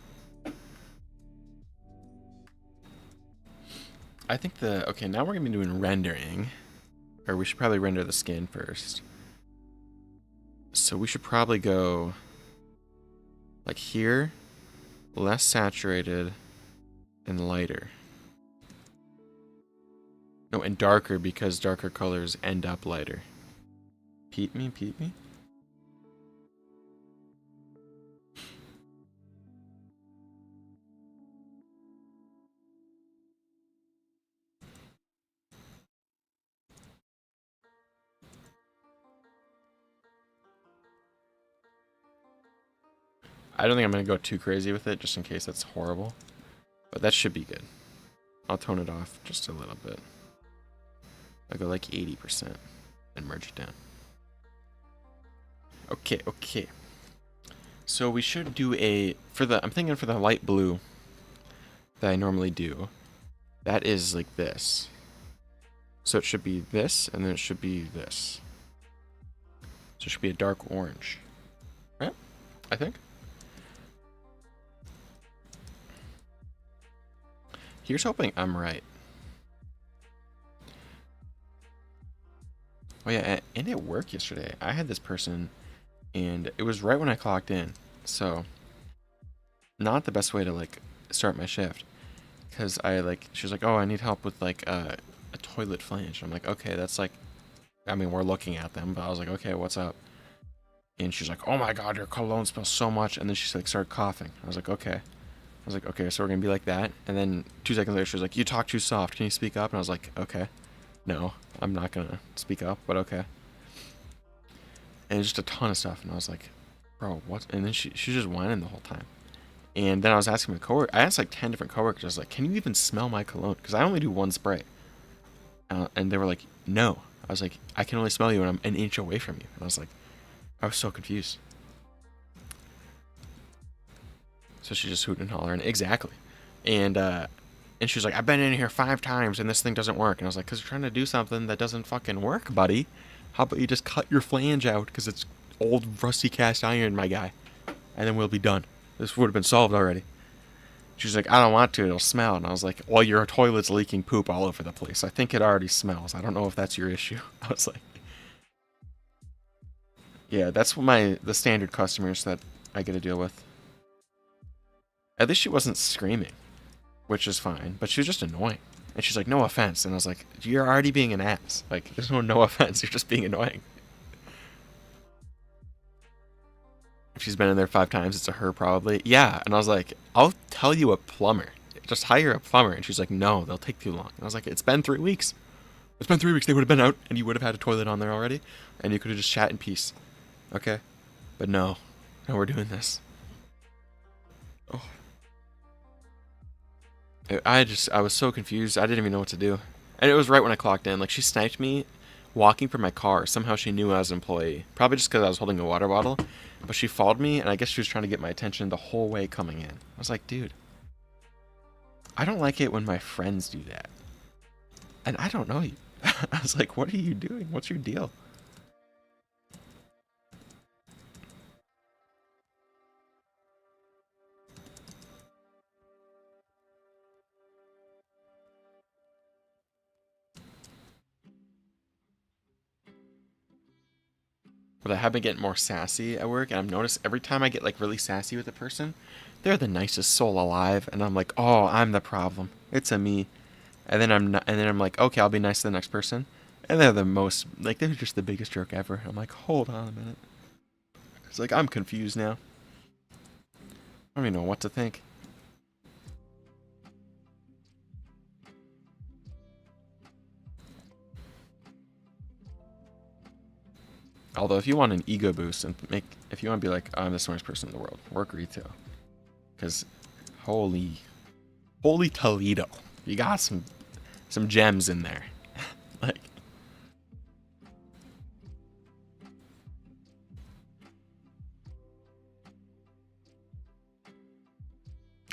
I think okay, now we're going to be doing rendering. Or we should probably render the skin first. So we should probably go, like here, less saturated, and lighter. No, and darker, because darker colors end up lighter. Peep me? I don't think I'm going to go too crazy with it, just in case that's horrible. But that should be good. I'll tone it off just a little bit. I'll go like 80% and merge it down. Okay. So we should do I'm thinking for the light blue that I normally do, that is like this. So it should be this, and then it should be this. So it should be a dark orange. Right? I think. Here's hoping I'm right. Oh yeah, and it worked yesterday. I had this person, and it was right when I clocked in. So, not the best way to like start my shift, because she was like, oh, I need help with like a toilet flange. I'm like, okay, that's like, I mean, we're looking at them, but I was like, okay, what's up? And she's like, oh my god, your cologne smells so much. And then she like started coughing. I was like, okay. So we're gonna be like that. And then 2 seconds later, she was like, you talk too soft. Can you speak up? And I was like, okay. No, I'm not gonna speak up, but okay. And just a ton of stuff. And I was like, bro, what? And then she was just whining the whole time. And then I was asking my coworker. I asked like 10 different coworkers. I was like, can you even smell my cologne? Because I only do one spray. And they were like, no. I was like, I can only smell you when I'm an inch away from you. And I was like, I was so confused. So she just hooted and hollering. Exactly. And she was like, I've been in here 5 times and this thing doesn't work. And I was like, because you're trying to do something that doesn't fucking work, buddy. How about you just cut your flange out, because it's old rusty cast iron, my guy. And then we'll be done. This would have been solved already. She's like, I don't want to, it'll smell. And I was like, well, your toilet's leaking poop all over the place. I think it already smells. I don't know if that's your issue. I was like, yeah, that's what the standard customers that I get to deal with. At least she wasn't screaming, which is fine, but she was just annoying. And she's like, no offense. And I was like, you're already being an ass. Like, there's no offense, you're just being annoying. If she's been in there 5 times, it's a her probably. Yeah, and I was like, I'll tell you a plumber. Just hire a plumber. And she's like, no, they'll take too long. And I was like, it's been 3 weeks. It's been 3 weeks. They would have been out, and you would have had a toilet on there already, and you could have just chat in peace. Okay, but no, no, we're doing this. Oh, I was so confused. I didn't even know what to do, and it was right when I clocked in. Like she sniped me walking from my car. Somehow she knew I was an employee. Probably just because I was holding a water bottle. But she followed me, and I guess she was trying to get my attention the whole way coming in. I was like, dude, I don't like it when my friends do that. And I don't know you. I was like, what are you doing? What's your deal? But I have been getting more sassy at work, and I've noticed every time I get like really sassy with a person, they're the nicest soul alive, and I'm like, oh, I'm the problem. It's a me. And then I'm not, and then I'm like, okay, I'll be nice to the next person, and they're the most like they're just the biggest jerk ever. I'm like, hold on a minute. It's like I'm confused now. I don't even know what to think. Although if you want an ego boost and if you want to be like, I'm the smartest person in the world, work retail, because holy, holy Toledo, you got some gems in there, like.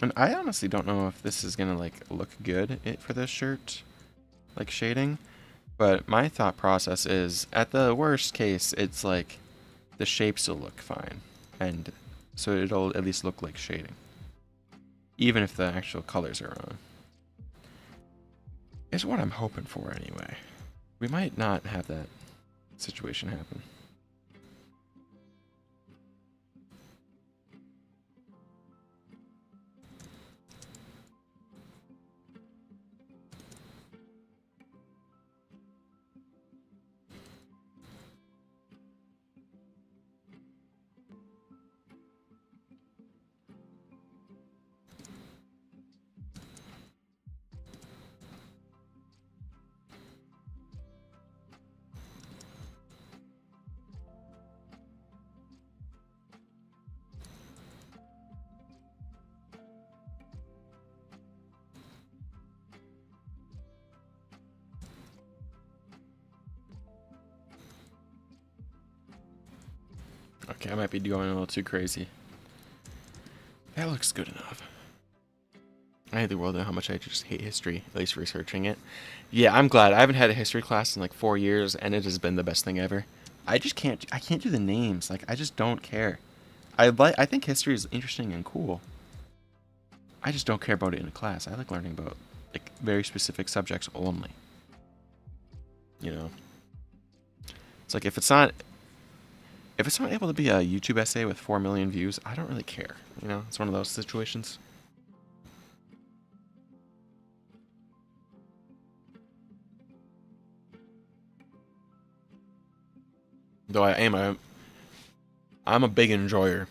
And I honestly don't know if this is gonna like look good for this shirt, like shading. But my thought process is, at the worst case, it's like the shapes will look fine, and so it'll at least look like shading, even if the actual colors are wrong. Is what I'm hoping for anyway. We might not have that situation happen. Okay, I might be going a little too crazy. That looks good enough. I either will know how much I just hate history, at least researching it. Yeah, I'm glad. I haven't had a history class in like 4 years, and it has been the best thing ever. I can't do the names. Like, I just don't care. I think history is interesting and cool. I just don't care about it in a class. I like learning about like very specific subjects only. You know, it's like if it's not able to be a YouTube essay with 4 million views, I don't really care. You know, it's one of those situations. Though I'm a big enjoyer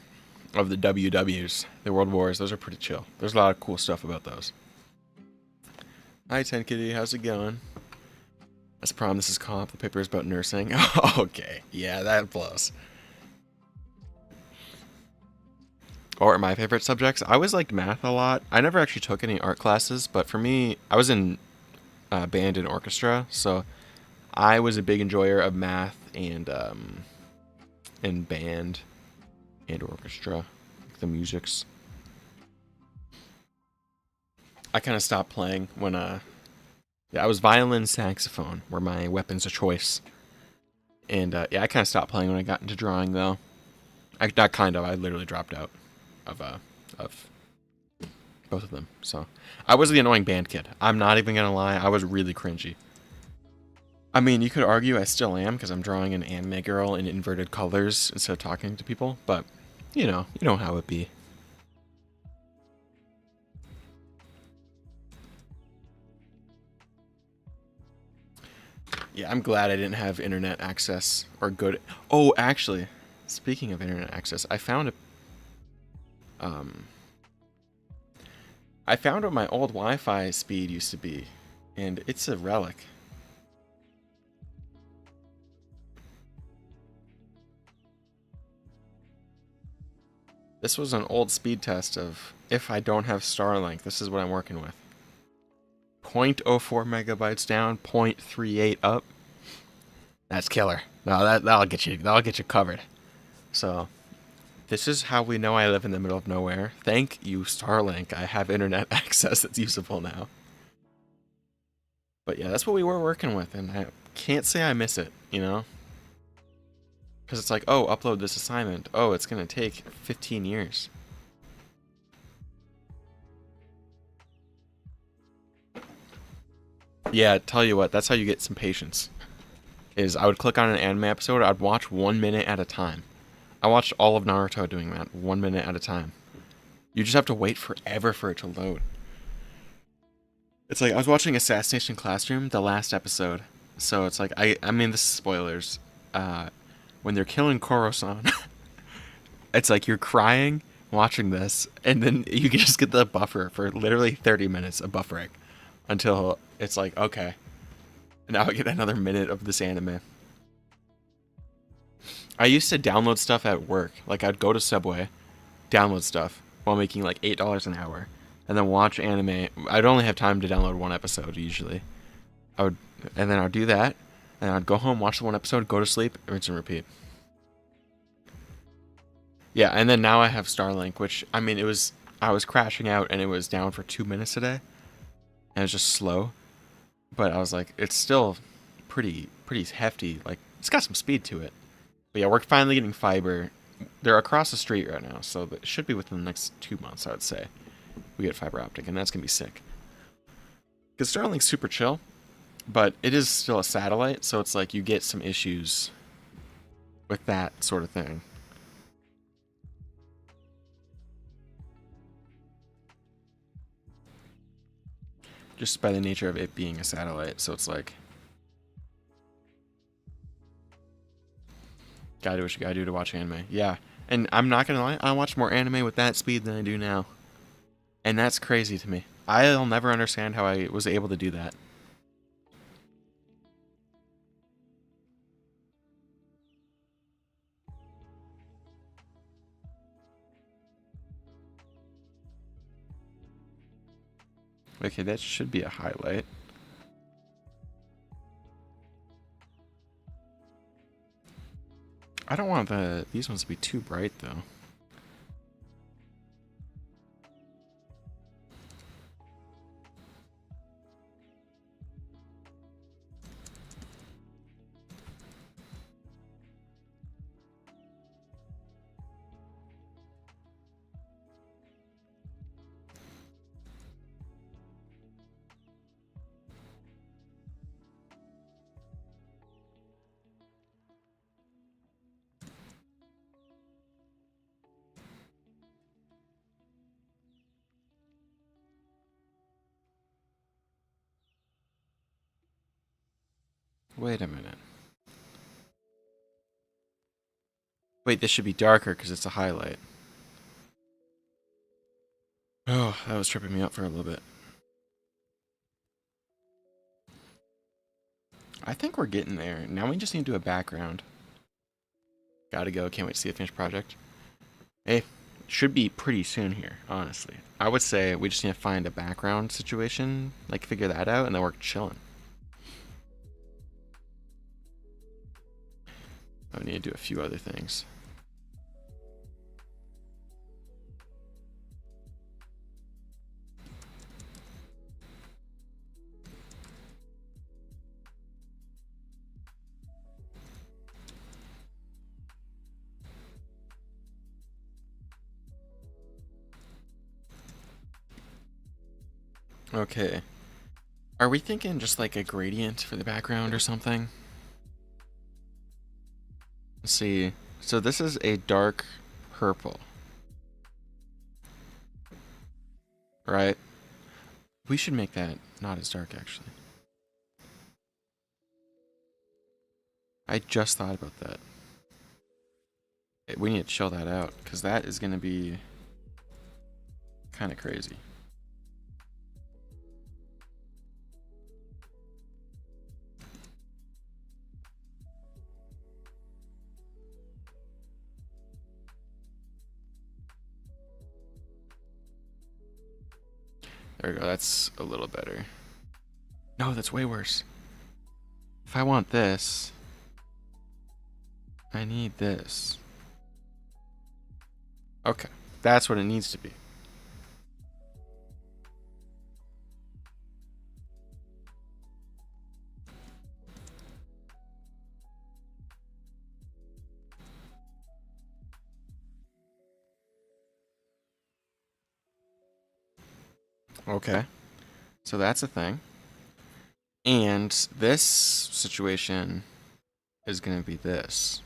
of the WWs, the World Wars. Those are pretty chill. There's a lot of cool stuff about those. Hi, Ten Kitty. How's it going? That's a problem. This is comp. The paper is about nursing. Okay. Yeah, that blows. Or my favorite subjects? I always liked math a lot. I never actually took any art classes, but for me, I was in band and orchestra, so I was a big enjoyer of math and band and orchestra, the musics. I kind of stopped playing when yeah, I was violin, saxophone were my weapons of choice, and yeah, I kind of stopped playing when I got into drawing though. Not kind of, I literally dropped out of both of them. So I was the annoying band kid. I'm not even gonna lie, I was really cringy. I mean, you could argue I still am because I'm drawing an anime girl in inverted colors instead of talking to people, but you know how it be. Yeah, I'm glad I didn't have internet access or good. Oh, actually, speaking of internet access, um, I found what my old Wi-Fi speed used to be, and it's a relic. This was an old speed test of if I don't have Starlink, this is what I'm working with. 0.04 megabytes down, 0.38 up. That's killer. No, that'll get you covered. So this is how we know I live in the middle of nowhere. Thank you, Starlink. I have internet access that's usable now. But yeah, that's what we were working with, and I can't say I miss it, you know? Because it's like, oh, upload this assignment. Oh, it's going to take 15 years. Yeah, tell you what, that's how you get some patience. Is I would click on an anime episode, I'd watch 1 minute at a time. I watched all of Naruto doing that, 1 minute at a time. You just have to wait forever for it to load. It's like I was watching Assassination Classroom, the last episode. So it's like I mean this is spoilers. When they're killing Koro-san, it's like you're crying watching this, and then you can just get the buffer for literally 30 minutes of buffering until it's like, okay, now I get another minute of this anime. I used to download stuff at work. Like I'd go to Subway, download stuff while making like $8 an hour, and then watch anime. I'd only have time to download one episode usually. And then I'd do that, and I'd go home, watch the one episode, go to sleep, rinse and repeat. Yeah, and then now I have Starlink, which I mean I was crashing out and it was down for 2 minutes a day, and it's just slow. But I was like, it's still pretty hefty. Like it's got some speed to it. But yeah, we're finally getting fiber. They're across the street right now, so it should be within the next 2 months, I would say. We get fiber optic, and that's gonna be sick. Because Starlink's super chill, but it is still a satellite, so it's like you get some issues with that sort of thing. Just by the nature of it being a satellite, so it's like gotta do what you gotta do to watch anime. Yeah, and I'm not gonna lie, I watch more anime with that speed than I do now, and that's crazy to me. I'll never understand how I was able to do that. Okay, that should be a highlight. I don't want these ones to be too bright though. Wait a minute. Wait, this should be darker because it's a highlight. Oh, that was tripping me up for a little bit. I think we're getting there. Now we just need to do a background. Gotta go. Can't wait to see a finished project. Hey, should be pretty soon here, honestly. I would say we just need to find a background situation, like figure that out, and then we're chilling. I need to do a few other things. Okay. Are we thinking just like a gradient for the background or something? Let's see. So this is a dark purple. Right? We should make that not as dark, actually. I just thought about that. We need to chill that out, because that is going to be kind of crazy. There we go. That's a little better. No, that's way worse. If I want this, I need this. Okay, that's what it needs to be. Okay, so that's a thing. And this situation is going to be this.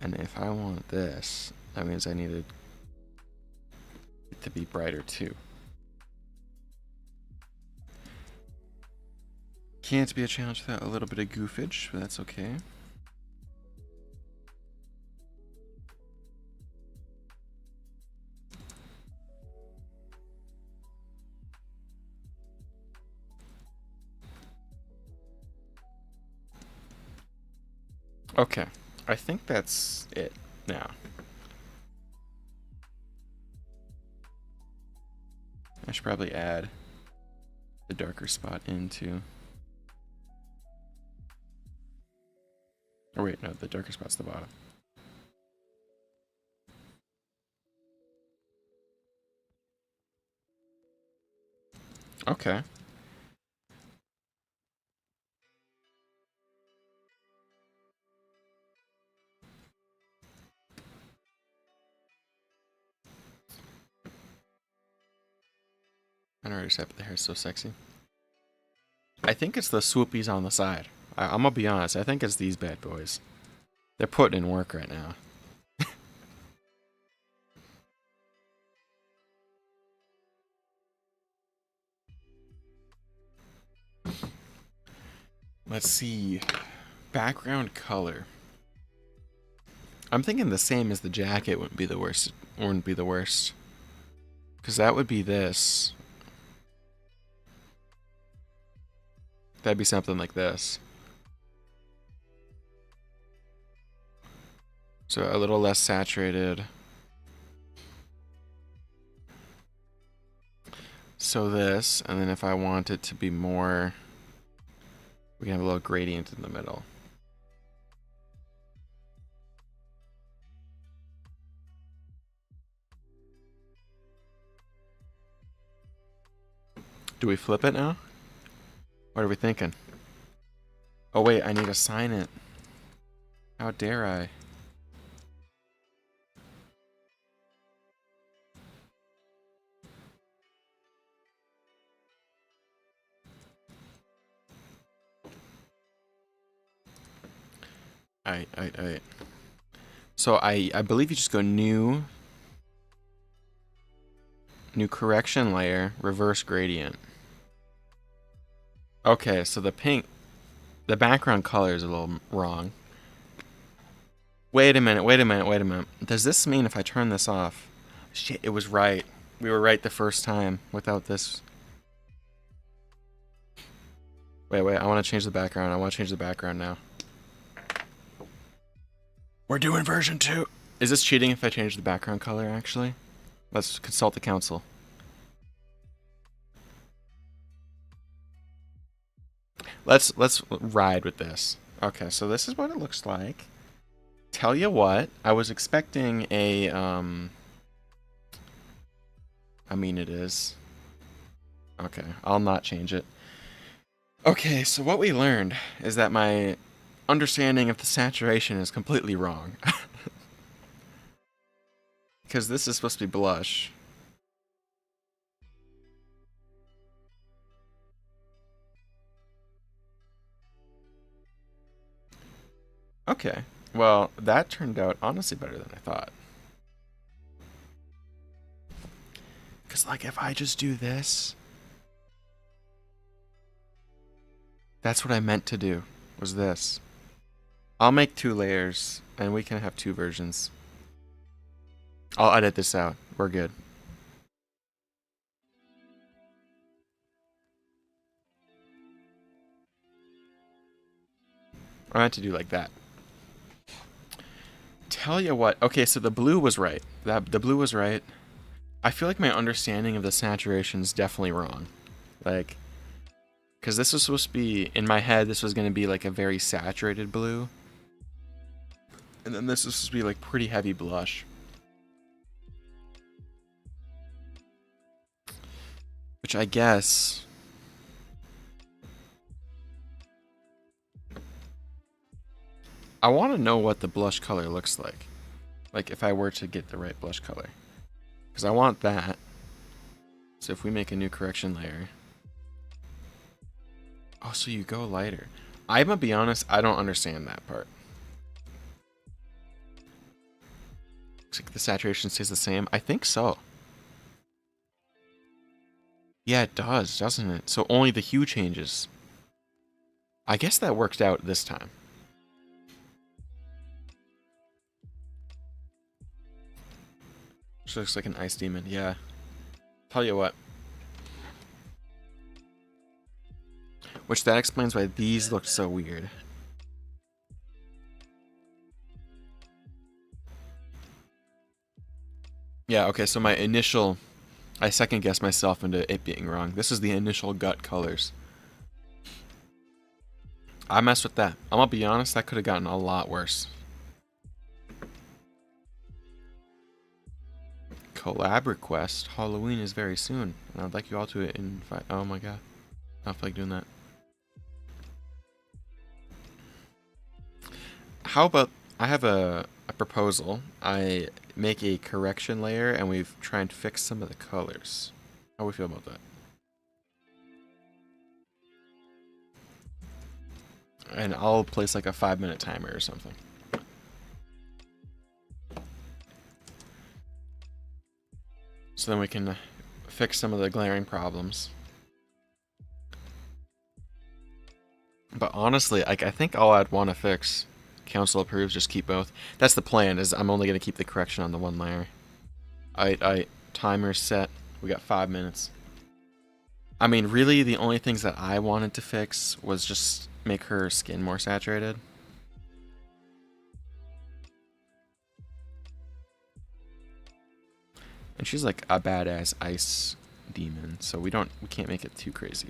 And if I want this, that means I need it to be brighter too. Can't be a challenge without a little bit of goofage, but that's okay. Okay, I think that's it now. I should probably add the darker spot into... Oh wait, no, the darker spot's the bottom. Okay. I already said the hair's so sexy. I think it's the swoopies on the side. I'm gonna be honest, I think it's these bad boys. They're putting in work right now. Let's see. Background color. I'm thinking the same as the jacket wouldn't be the worst. Wouldn't be the worst. Because that would be this. That'd be something like this. So a little less saturated. So this, and then if I want it to be more, we can have a little gradient in the middle. Do we flip it now? What are we thinking? Oh wait, I need to sign it. How dare I? Alright. So I believe you just go new correction layer, reverse gradient. Okay, so the pink, the background color is a little wrong. Wait a minute. Does this mean if I turn this off? Shit, it was right. We were right the first time without this. Wait, I want to change the background. I want to change the background now. We're doing version 2. Is this cheating if I change the background color, actually? Let's consult the council. Let's ride with this. Okay, so this is what it looks like. Tell you what, I was expecting a, I mean it is. Okay, I'll not change it. Okay, so what we learned is that my understanding of the saturation is completely wrong. Because this is supposed to be blush. Okay, well, that turned out honestly better than I thought. Because, like, if I just do this... That's what I meant to do, was this. I'll make 2 layers, and we can have 2 versions. I'll edit this out. We're good. I had to do like that. Tell you what. Okay, so the blue was right. The blue was right. I feel like my understanding of the saturation is definitely wrong. Like, because this was supposed to be, in my head, this was going to be like a very saturated blue. And then this was supposed to be like pretty heavy blush. Which I guess... I want to know what the blush color looks like. Like, if I were to get the right blush color. Because I want that. So if we make a new correction layer... Oh, so you go lighter. I'm gonna be honest, I don't understand that part. Looks like the saturation stays the same. I think so. Yeah, it does, doesn't it? So only the hue changes. I guess that worked out this time. Which looks like an ice demon, yeah. Tell you what. Which that explains why these look so weird. Yeah, okay, so my initial... I second guessed myself into it being wrong. This is the initial gut colors. I messed with that. I'm gonna be honest, that could have gotten a lot worse. Collab request. Halloween is very soon. And I'd like you all to invite... Oh my god. I don't feel like doing that. How about... I have a proposal. I make a correction layer and we try and fix some of the colors. How do we feel about that? And I'll place like a 5-minute timer or something. So then we can fix some of the glaring problems. But honestly, like, I think all I'd want to fix, council approves, just keep both. That's the plan, is I'm only going to keep the correction on the one layer. Timer set. We got 5 minutes. I mean, really, the only things that I wanted to fix was just make her skin more saturated. And she's like a badass ice demon, so we can't make it too crazy.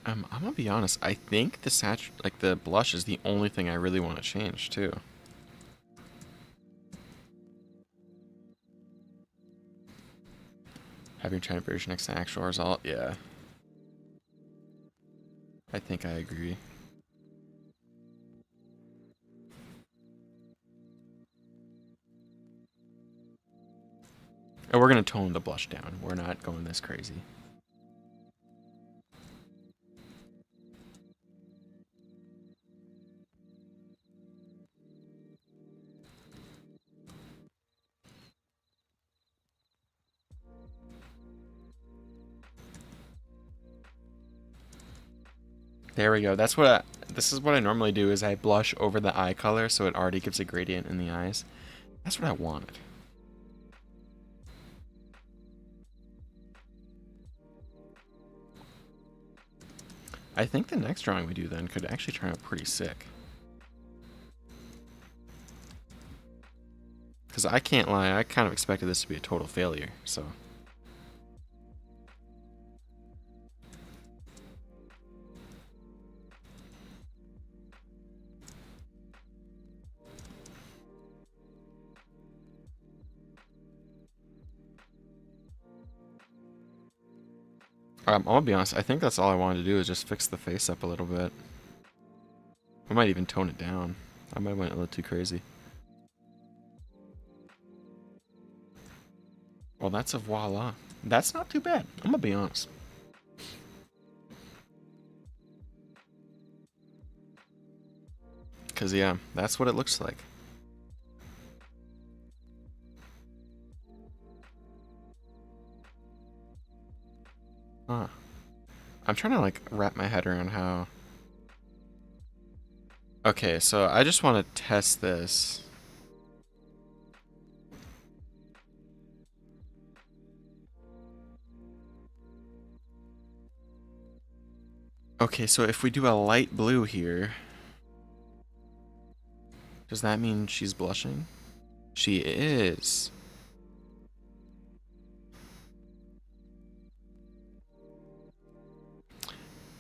I'm gonna be honest. I think the blush is the only thing I really want to change too. Having China version next to actual result, yeah. I think I agree. And we're gonna tone the blush down. We're not going this crazy. There we go. This is what I normally do is I blush over the eye color so it already gives a gradient in the eyes. That's what I wanted. I think the next drawing we do then could actually turn out pretty sick. Because I can't lie, I kind of expected this to be a total failure, so... I'm gonna be honest, I think that's all I wanted to do is just fix the face up a little bit. I might even tone it down. I might have went a little too crazy. Well, that's a voila. That's not too bad. I'm gonna be honest. Because, yeah, that's what it looks like. Huh. I'm trying to, like, wrap my head around how... Okay, so I just want to test this. Okay, so if we do a light blue here, does that mean she's blushing? She is.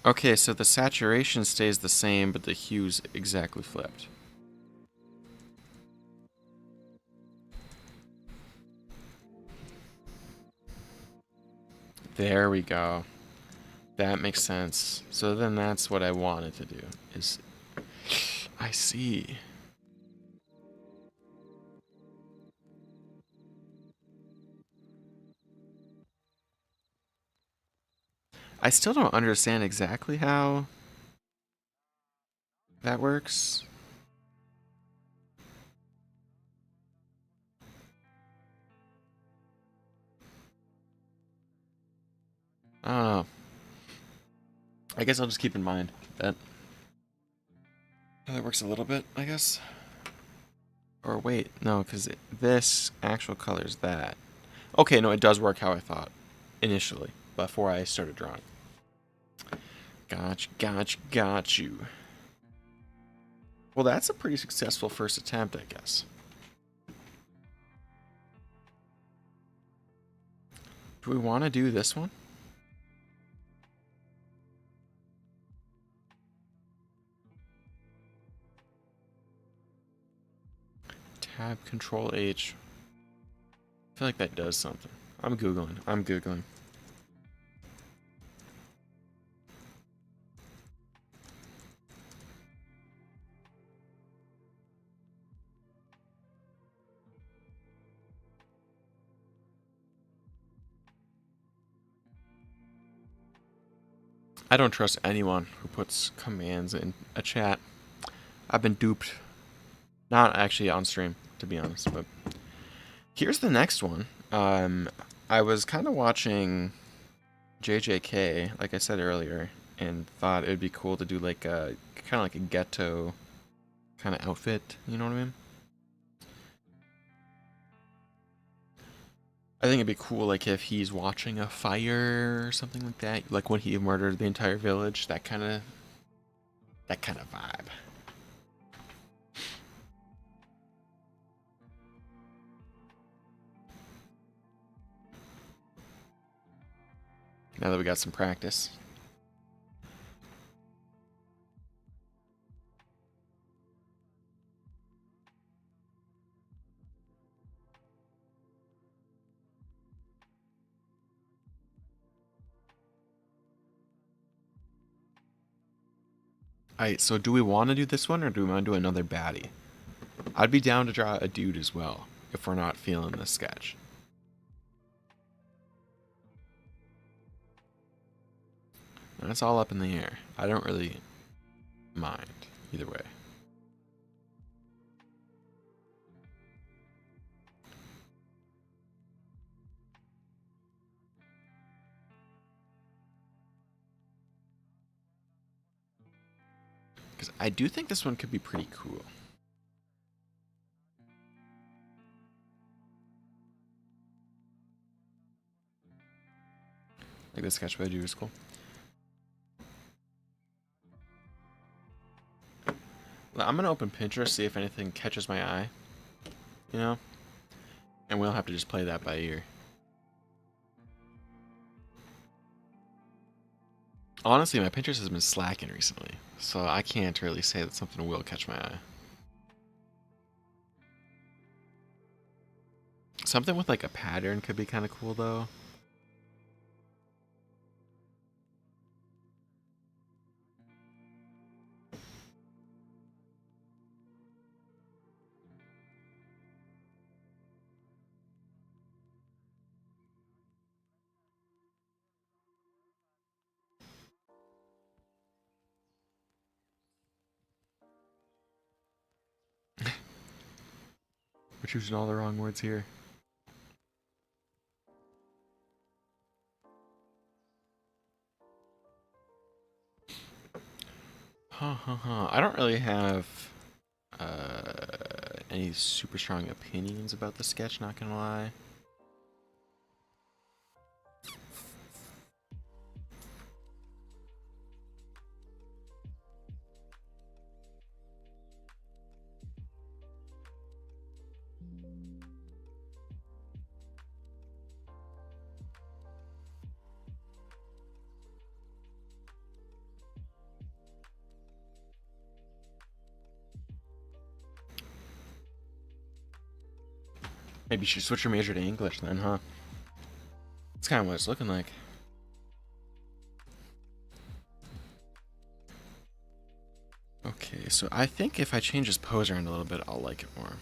Okay, so the saturation stays the same, but the hue's exactly flipped. There we go. That makes sense. So then that's what I wanted to do. Is I see. I still don't understand exactly how that works. I don't know. I guess I'll just keep in mind that that works a little bit, I guess. Or wait, no, because this actual color is that. Okay, no, it does work how I thought initially, before I started drawing. Got you. Well, that's a pretty successful first attempt, I guess. Do we want to do this one? Tab Control H. I feel like that does something. I'm Googling. I don't trust anyone who puts commands in a chat. I've been duped. Not actually on stream, to be honest, but here's the next one. I was kind of watching JJK, like I said earlier, and thought it would be cool to do like a kind of like a ghetto kind of outfit. You know what I mean? I think it'd be cool, like if he's watching a fire or something like that, like when he murdered the entire village. That kind of vibe. Now that we got some practice. Alright, so do we want to do this one or do we want to do another baddie? I'd be down to draw a dude as well if we're not feeling this sketch. And it's all up in the air. I don't really mind either way. Because I do think this one could be pretty cool. Like the sketch by dude is cool. Well, I'm gonna open Pinterest, see if anything catches my eye. You know? And we'll have to just play that by ear. Honestly, my Pinterest has been slacking recently, so I can't really say that something will catch my eye. Something with like a pattern could be kind of cool though. We're choosing all the wrong words here. I don't really have uh, any super strong opinions about the sketch, not gonna lie. Maybe you should switch your major to English then, huh? That's kind of what it's looking like. Okay, so I think if I change his pose around a little bit, I'll like it more.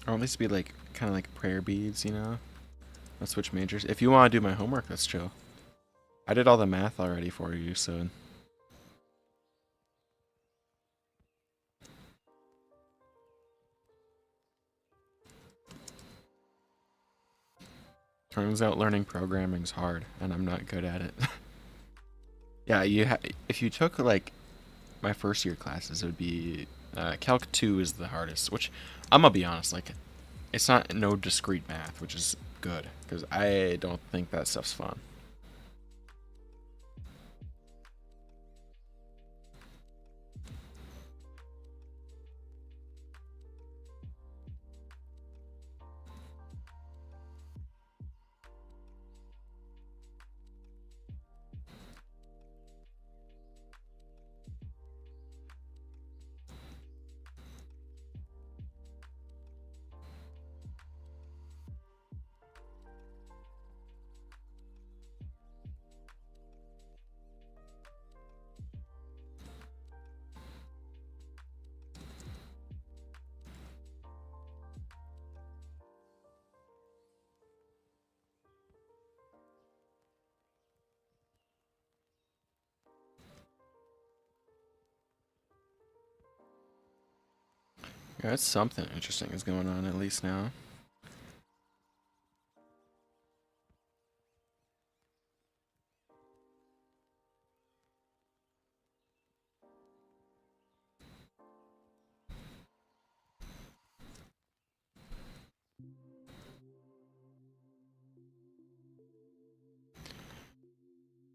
Or at least be like, kind of like prayer beads, you know? Let's switch majors. If you want to do my homework, that's chill. I did all the math already for you, so... Turns out learning programming's hard, and I'm not good at it. Yeah, if you took, like, my first year classes, it would be... Calc 2 is the hardest, which, I'm gonna be honest, like, it's not no discrete math, which is good, because I don't think that stuff's fun. Yeah, it's something interesting is going on at least now.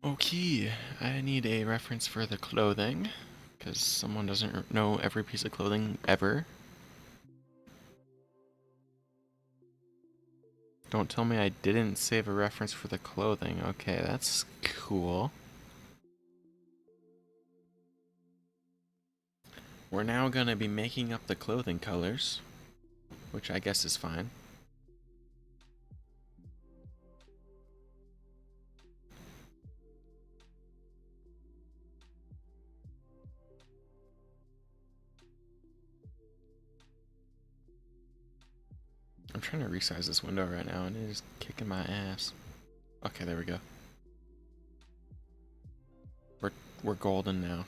Okay, I need a reference for the clothing, because someone doesn't know every piece of clothing ever. Don't tell me I didn't save a reference for the clothing. Okay, that's cool. We're now gonna be making up the clothing colors, which I guess is fine. I'm trying to resize this window right now and it is kicking my ass. Okay, there we go. We're golden now.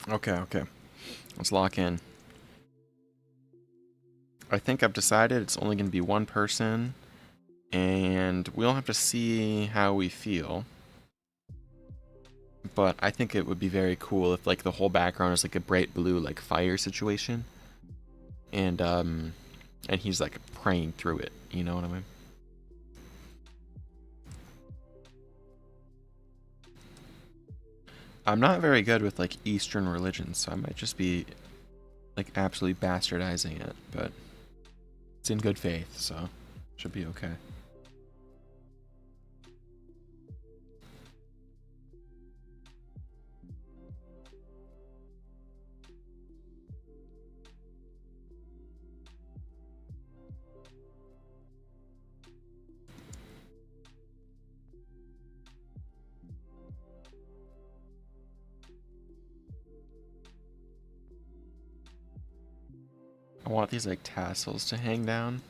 Okay. Let's lock in. I think I've decided it's only going to be one person, and we'll have to see how we feel. But I think it would be very cool if, like, the whole background is like a bright blue, like, fire situation, and he's like praying through it. You know what I mean? I'm not very good with like Eastern religions, so I might just be like absolutely bastardizing it, but it's in good faith, so should be okay. I want these like tassels to hang down.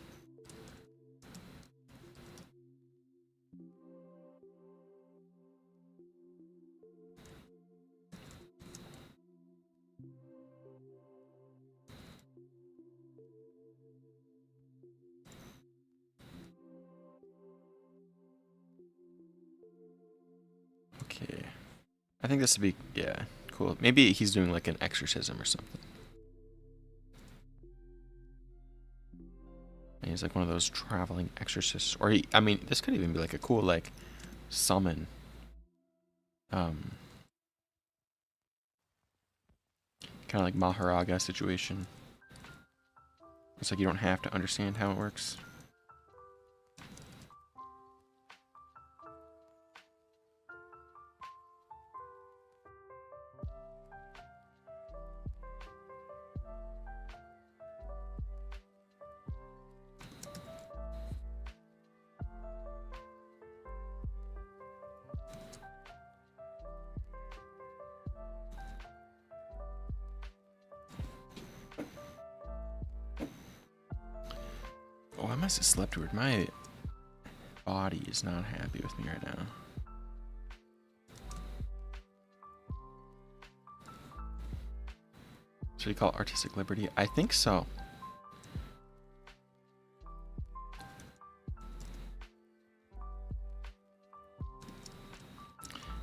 Okay. I think this would be, yeah, cool. Maybe he's doing like an exorcism or something. And he's like one of those traveling exorcists. Or, I mean, this could even be like a cool, like, summon. Kind of like Maharaga situation. It's like you don't have to understand how it works. Oh, I must have slept weird. My body is not happy with me right now. Should we call it artistic liberty? I think so.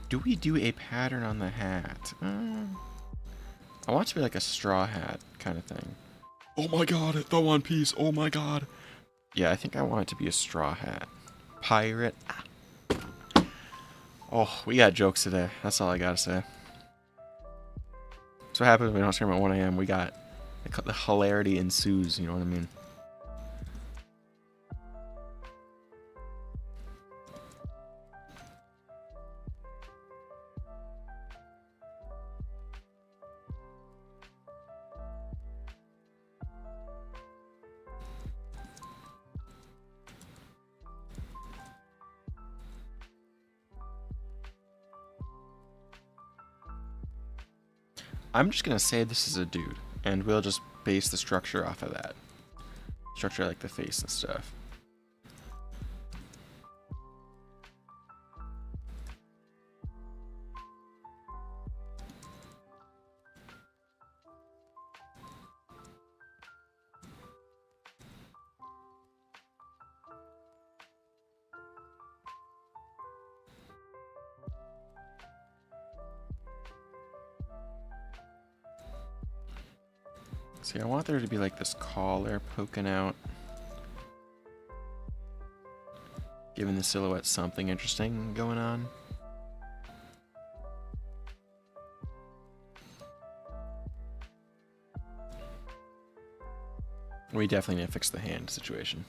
Do we do a pattern on the hat? I want it to be like a straw hat kind of thing. Oh my god, the One Piece. Oh my god. Yeah, I think I want it to be a straw hat. Pirate. Oh, we got jokes today. That's all I gotta say. That's what happens when we don't stream at 1 a.m. We got the hilarity ensues, you know what I mean? I'm just gonna say this is a dude, and we'll just base the structure off of that. Structure like the face and stuff. See, I want there to be like this collar poking out, giving the silhouette something interesting going on. We definitely need to fix the hand situation.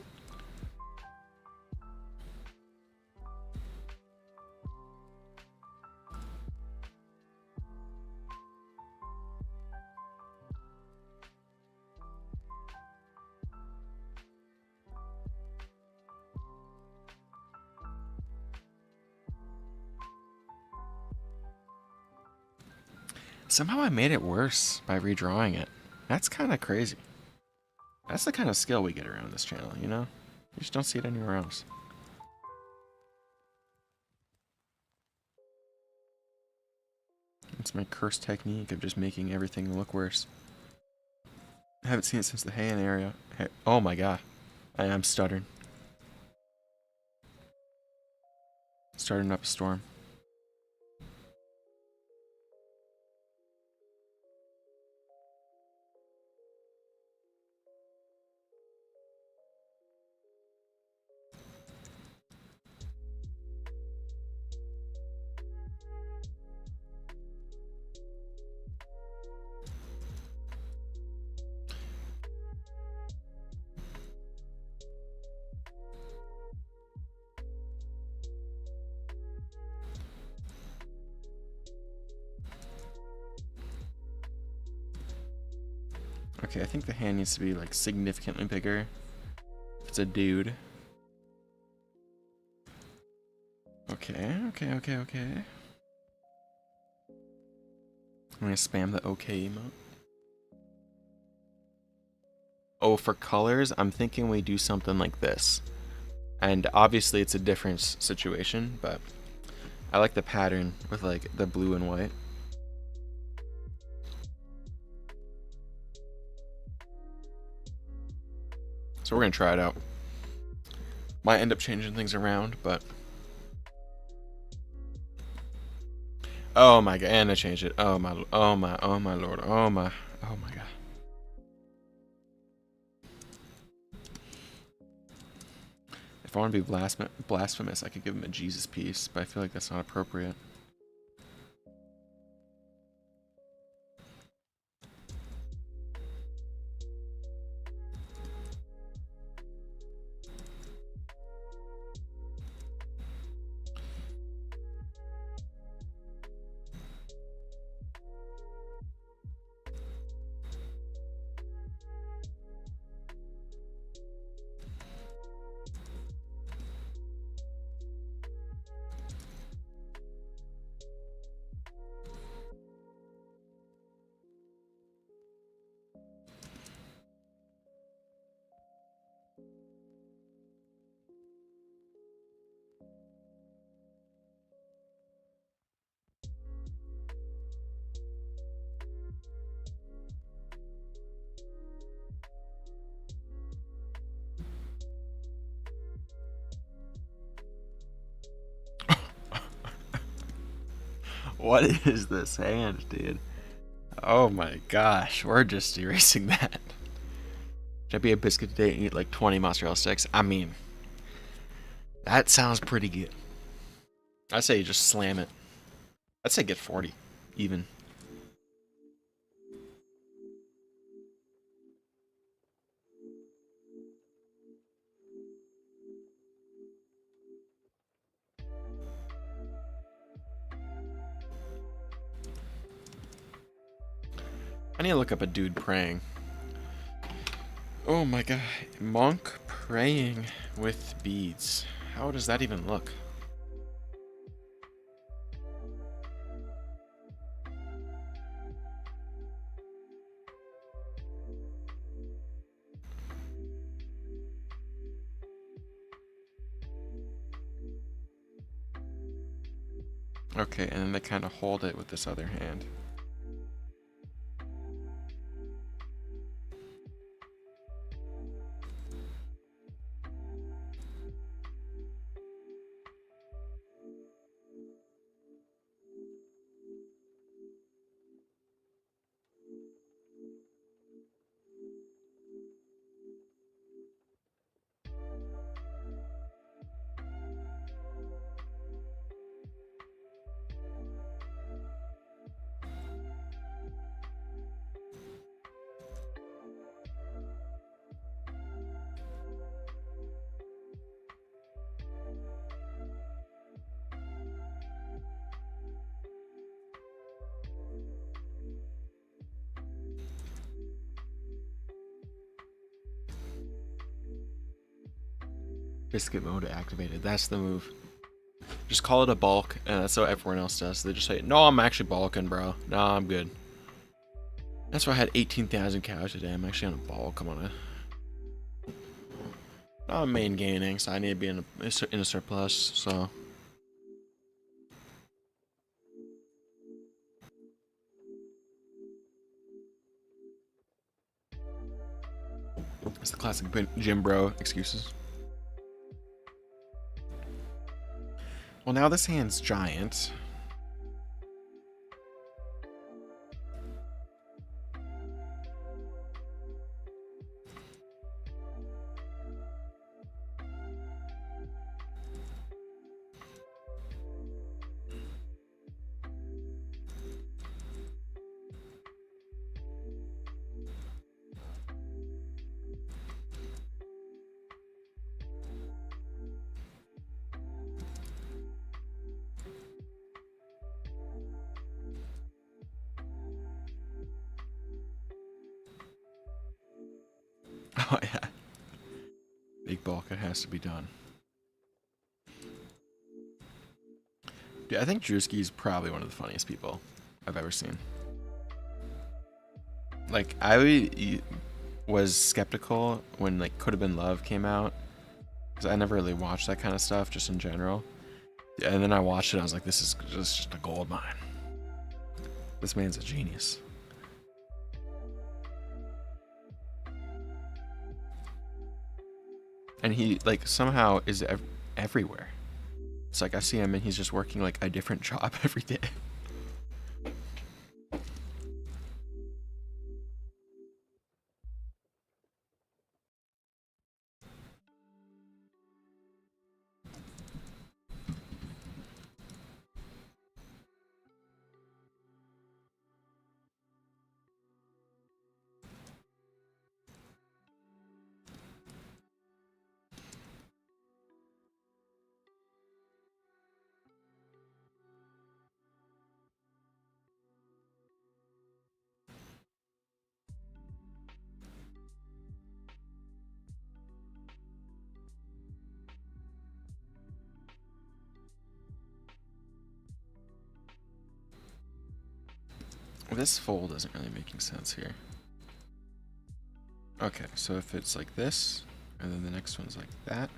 Somehow I made it worse by redrawing it. That's kind of crazy. That's the kind of skill we get around this channel, you know? You just don't see it anywhere else. It's my cursed technique of just making everything look worse. I haven't seen it since the Heian area. Oh my god. I am stuttering. Starting up a storm. Okay, I think the hand needs to be like significantly bigger. If it's a dude. Okay. I'm gonna spam the OK emote. Oh, for colors, I'm thinking we do something like this. And obviously it's a different situation, but I like the pattern with like the blue and white. So we're gonna try it out. Might end up changing things around, but oh my god, and I changed it. Oh my lord, oh my god. If I want to be blasphemous, I could give him a Jesus piece, but I feel like that's not appropriate. What is this hand, dude? Oh my gosh, we're just erasing that. Should I be a biscuit today and eat like 20 mozzarella sticks? I mean, that sounds pretty good. I say you just slam it. I'd say get 40, even. I need to look up a dude praying. Oh my god. Monk praying with beads. How does that even look? Okay, and then they kind of hold it with this other hand. Biscuit mode activated. That's the move. Just call it a bulk, and that's what everyone else does. They just say, no, I'm actually bulking, bro. No, I'm good. That's why I had 18,000 cows today. I'm actually on a bulk. I'm on a... No, I'm main gaining, so I need to be in a surplus, so... It's the classic gym bro excuses. Well, now this hand's giant. Oh yeah. Big bulk, it has to be done. Dude, I think Drewski's probably one of the funniest people I've ever seen. Like, was skeptical when like Could Have Been Love came out, because I never really watched that kind of stuff just in general. And then I watched it, and I was like, this is just a gold mine. This man's a genius. And he like somehow is everywhere. It's like I see him and he's just working like a different job every day. This fold isn't really making sense here. Okay, so if it's like this, and then the next one's like that.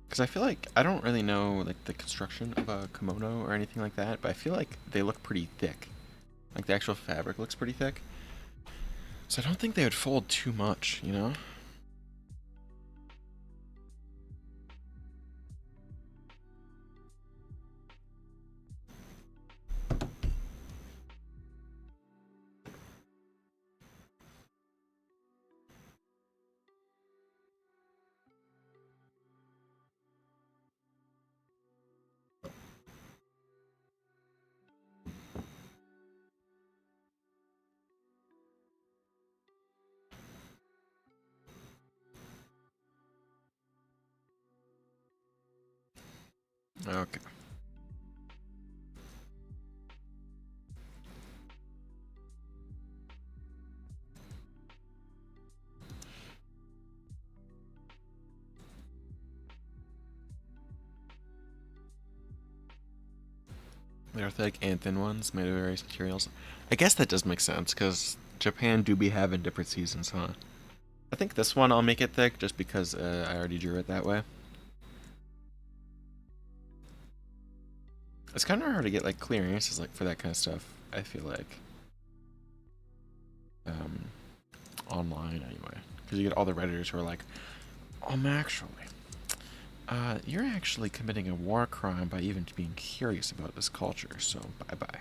Because I feel like I don't really know like the construction of a kimono or anything like that, but I feel like they look pretty thick. Like the actual fabric looks pretty thick. So I don't think they would fold too much, you know? Okay. They're thick and thin ones made of various materials. I guess that does make sense, because Japan do be having different seasons, huh? I think this one I'll make it thick, just because I already drew it that way. It's kind of hard to get like clear answers like for that kind of stuff, I feel like. Online anyway. Because you get all the Redditors who are like, actually, you're actually committing a war crime by even being curious about this culture, so bye-bye.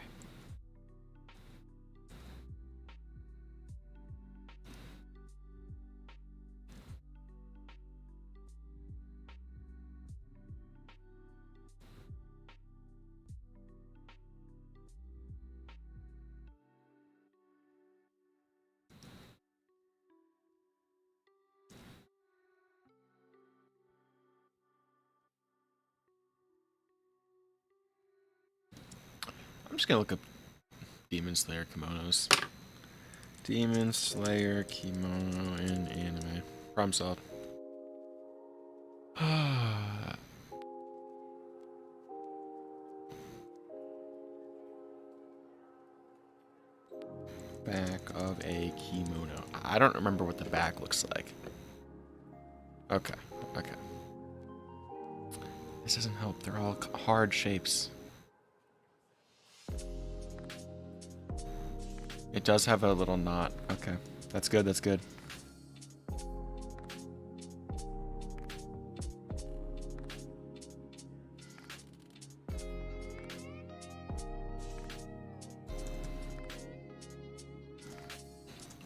I'm just gonna look up Demon Slayer kimonos. Demon Slayer kimono in anime. Problem solved. Back of a kimono. I don't remember what the back looks like. Okay, okay. This doesn't help. They're all hard shapes. It does have a little knot. Okay, that's good, that's good.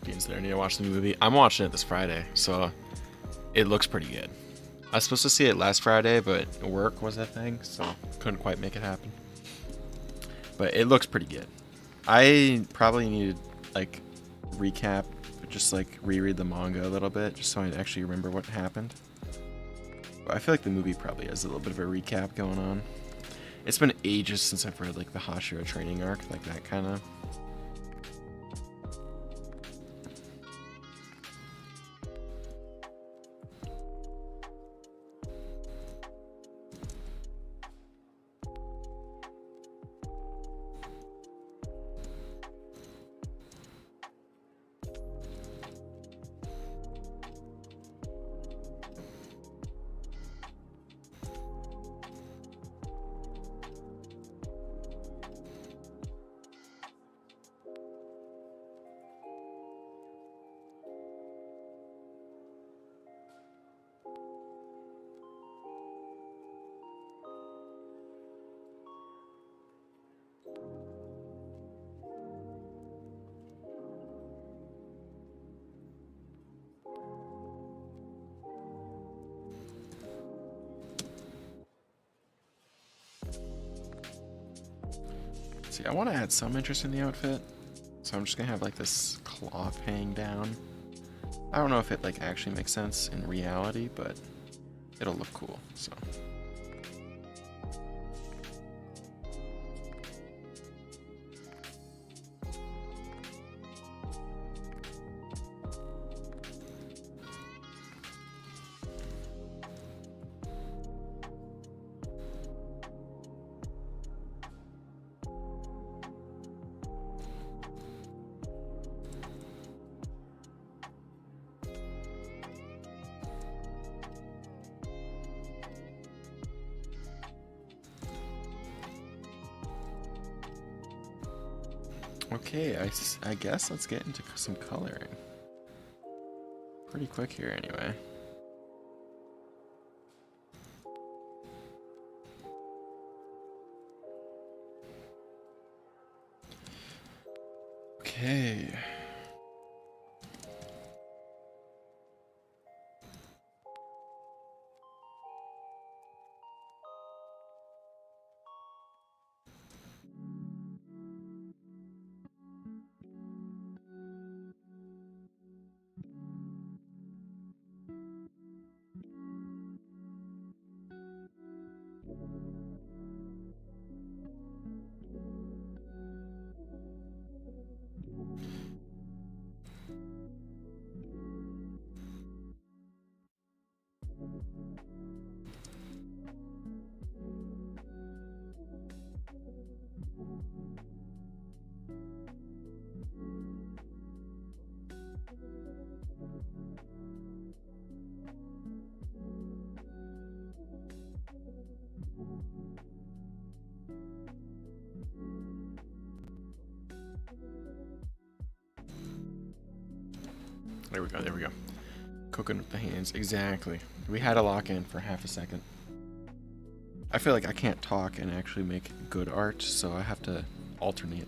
Dean's there. I need to watch the new movie. I'm watching it this Friday, so it looks pretty good. I was supposed to see it last Friday, but work was a thing, so couldn't quite make it happen. But it looks pretty good. I probably need to like recap, just like reread the manga a little bit, just so I actually remember what happened. But I feel like the movie probably has a little bit of a recap going on. It's been ages since I've read like the Hashira training arc, like that kind of. See, I want to add some interest in the outfit, so I'm just gonna have like this cloth hang down. I don't know if it like actually makes sense in reality, but it'll look cool, so. Okay, I guess let's get into some coloring. Pretty quick here anyway. Okay. There we go, there we go. Cooking with the hands, exactly. We had to lock in for half a second. I feel like I can't talk and actually make good art, so I have to alternate.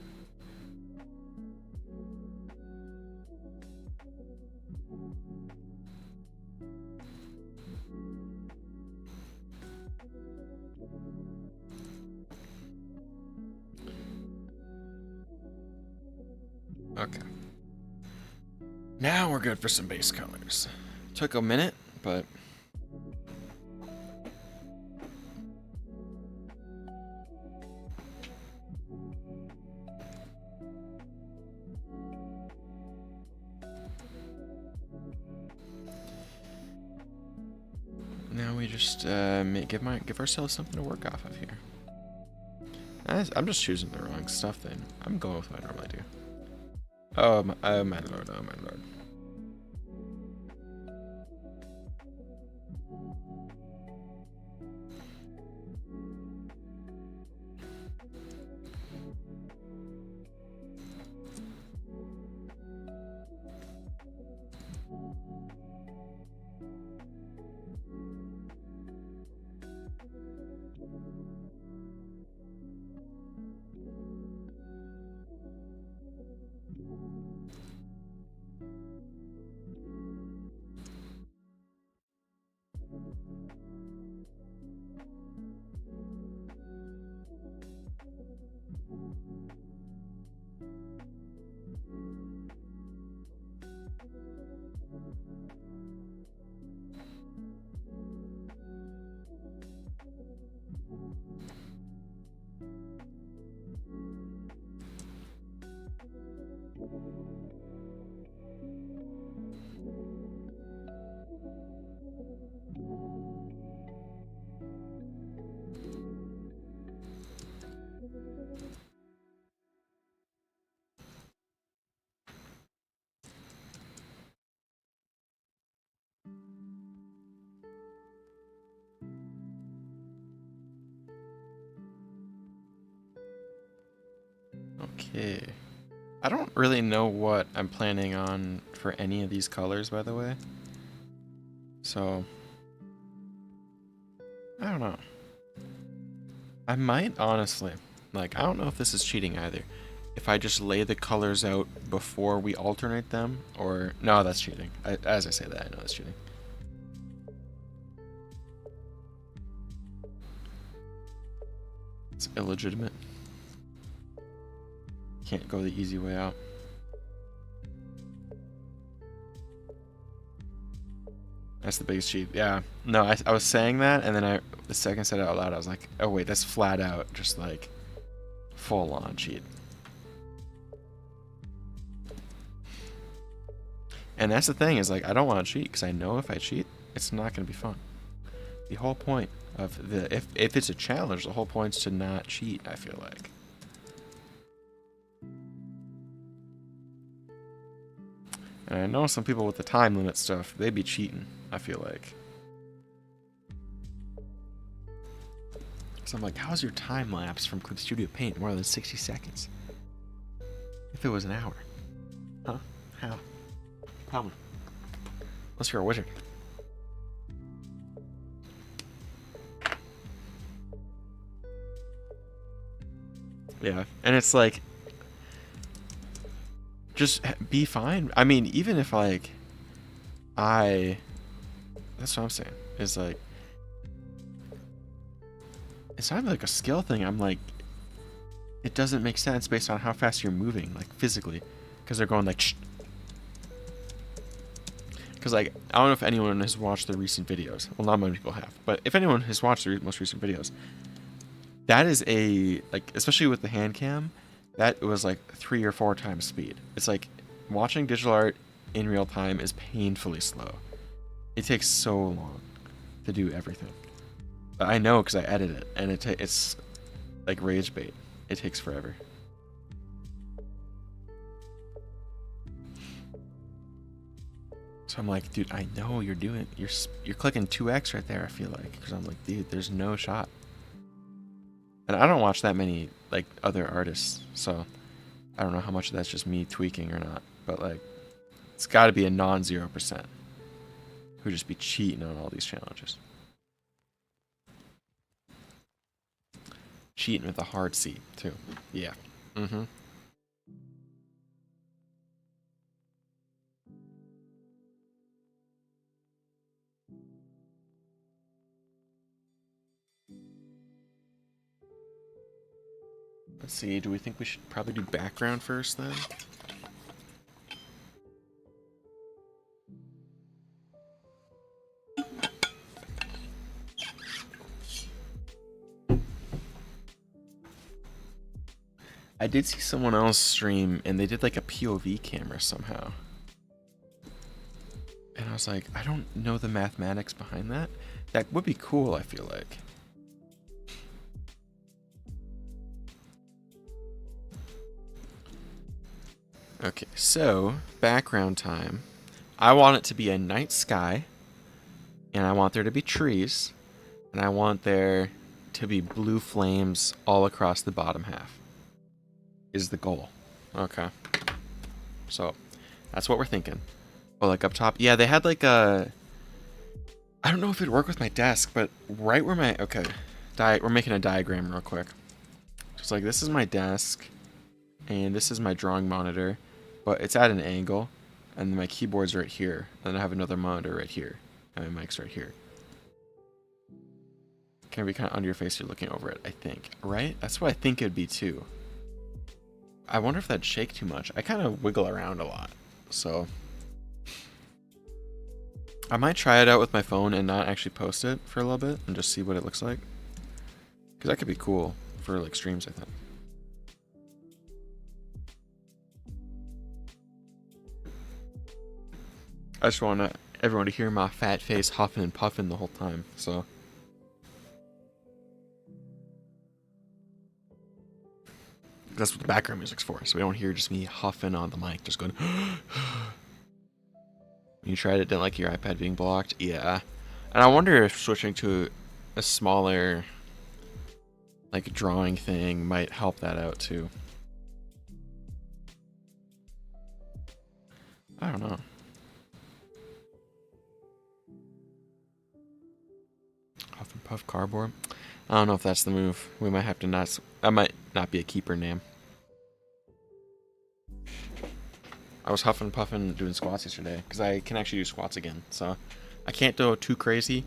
Okay. Now we're good for some base colors. Took a minute, but now we just give ourselves something to work off of here. I'm just choosing the wrong stuff then. I'm going with what I normally do. Oh my lord, oh my lord. Okay. I don't really know what I'm planning on for any of these colors, by the way. So, I don't know. I might, honestly. Like, I don't know if this is cheating either. If I just lay the colors out before we alternate them, or... No, that's cheating. As I say that, I know that's cheating. It's illegitimate. Can't go the easy way out. That's the biggest cheat. Yeah. No, I was saying that, and then the second I said it out loud, I was like, oh wait, that's flat out, just like, full on cheat. And that's the thing, is like, I don't want to cheat, because I know if I cheat, it's not going to be fun. The whole point of if it's a challenge, the whole point's to not cheat, I feel like. And I know some people with the time limit stuff, they be cheating, I feel like. So I'm like, how's your time lapse from Clip Studio Paint more than 60 seconds? If it was an hour. Huh? How? Tell me. Unless you're a wizard. Yeah, and it's like, just be fine. I mean, even if like, that's what I'm saying, is like, it's not like a skill thing. I'm like, it doesn't make sense based on how fast you're moving, like physically, because they're going like, shh. Because like, I don't know if anyone has watched the recent videos. Well, not many people have, but if anyone has watched the most recent videos, that is like, especially with the hand cam, that was like 3 or 4 times speed. It's like, watching digital art in real time is painfully slow. It takes so long to do everything. But I know because I edit it, and it's like rage bait. It takes forever. So I'm like, dude, I know you're clicking 2x right there, I feel like. Because I'm like, dude, there's no shot. And I don't watch that many, like, other artists. So I don't know how much of that's just me tweaking or not. But, like, it's got to be a non-0% who just be cheating on all these challenges. Cheating with a hard C, too. Yeah. Mm-hmm. Let's see, do we think we should probably do background first, then? I did see someone else stream, and they did like a POV camera somehow. And I was like, I don't know the mathematics behind that. That would be cool, I feel like. Okay, so, background time. I want it to be a night sky, and I want there to be trees, and I want there to be blue flames all across the bottom half. Is the goal. Okay. So, that's what we're thinking. Oh, like up top? Yeah, they had like a... I don't know if it'd work with my desk, but right where my... Okay. We're making a diagram real quick. Just like, this is my desk, and this is my drawing monitor, but it's at an angle, and my keyboard's right here, and I have another monitor right here, and my mic's right here. Can be kind of under your face, you're looking over it, I think. Right? That's what I think it'd be, too. I wonder if that'd shake too much. I kind of wiggle around a lot, so... I might try it out with my phone and not actually post it for a little bit, and just see what it looks like. Because that could be cool for, like, streams, I think. I just want everyone to hear my fat face huffing and puffing the whole time, so... That's what the background music's for, so we don't hear just me huffing on the mic, just going... You tried it, didn't like your iPad being blocked? Yeah. And I wonder if switching to a smaller, like, drawing thing might help that out, too. don't know. Huff and Puff Cardboard. I don't know if that's the move. We might have to not. That might not be a keeper name. I was huffing and puffing doing squats yesterday because I can actually do squats again. So I can't do too crazy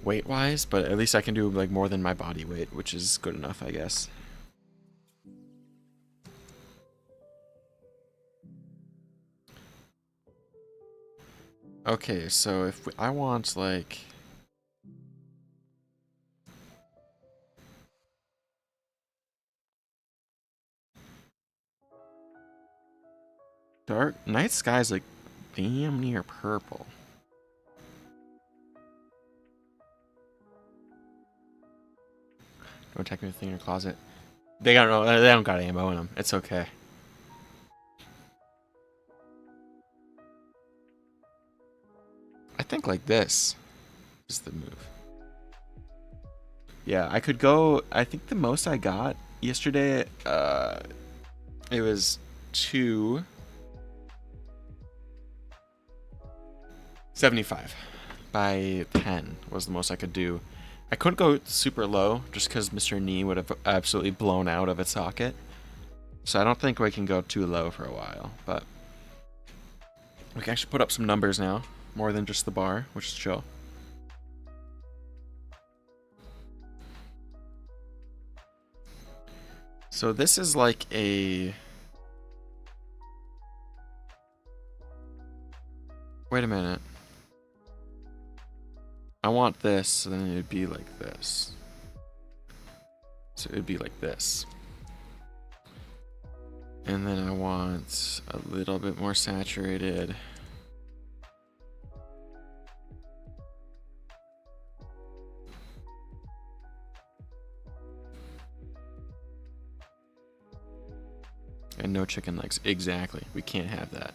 weight wise, but at least I can do like more than my body weight, which is good enough, I guess. Okay, so if I want like dark night sky's like damn near purple. Don't attack anything in your closet. They don't got ammo in them. It's okay. I think like this is the move. Yeah, I could go. I think the most I got yesterday, it was 275 by 10 was the most I could do. I couldn't go super low just because Mr. Knee would have absolutely blown out of its socket. So I don't think we can go too low for a while, but we can actually put up some numbers now, more than just the bar, which is chill. So this is like a... Wait a minute. I want this, so then it'd be like this. So it'd be like this. And then I want a little bit more saturated. And no chicken legs. Exactly. We can't have that.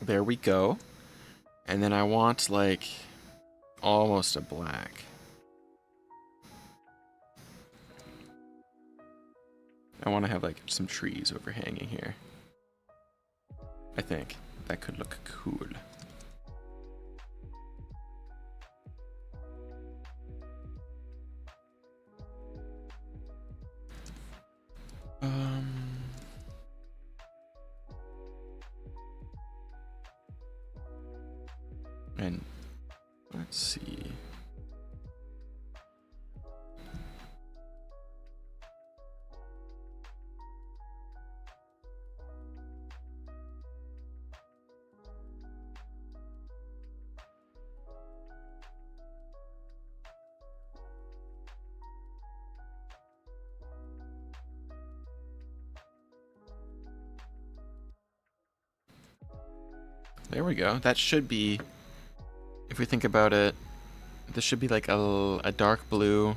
There we go. And then I want like almost a black. I want to have like some trees overhanging here. I think that could look cool. And let's see. There we go. That should be, if we think about it, this should be like a dark blue, and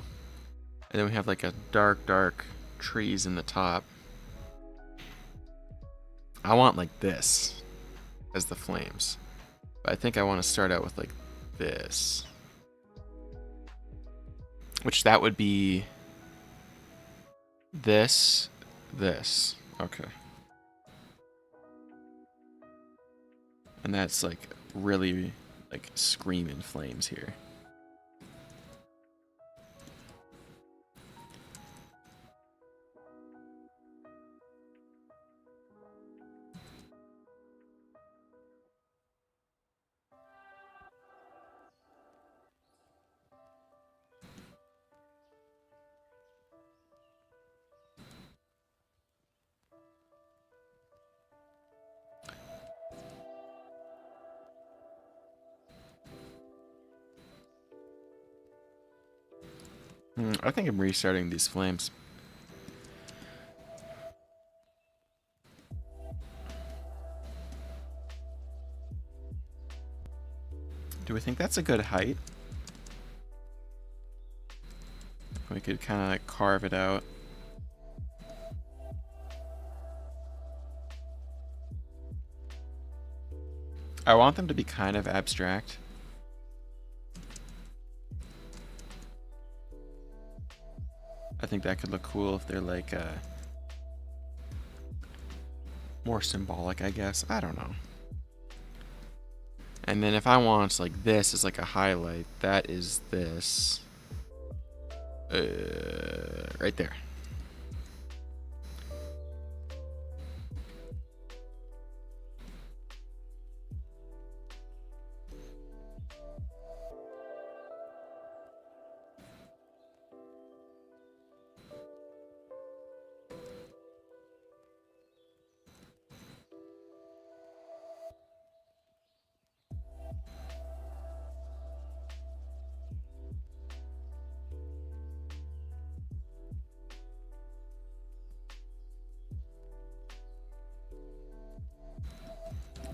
then we have like a dark trees in the top. I want like this as the flames, but I think I want to start out with like this, which that would be this. Okay. And that's like really like screaming flames here. I think I'm restarting these flames. Do we think that's a good height? We could kind of like carve it out. I want them to be kind of abstract. think that could look cool if they're like more symbolic, I guess. I don't know. And then if I want like this as like a highlight, that is this. Right there.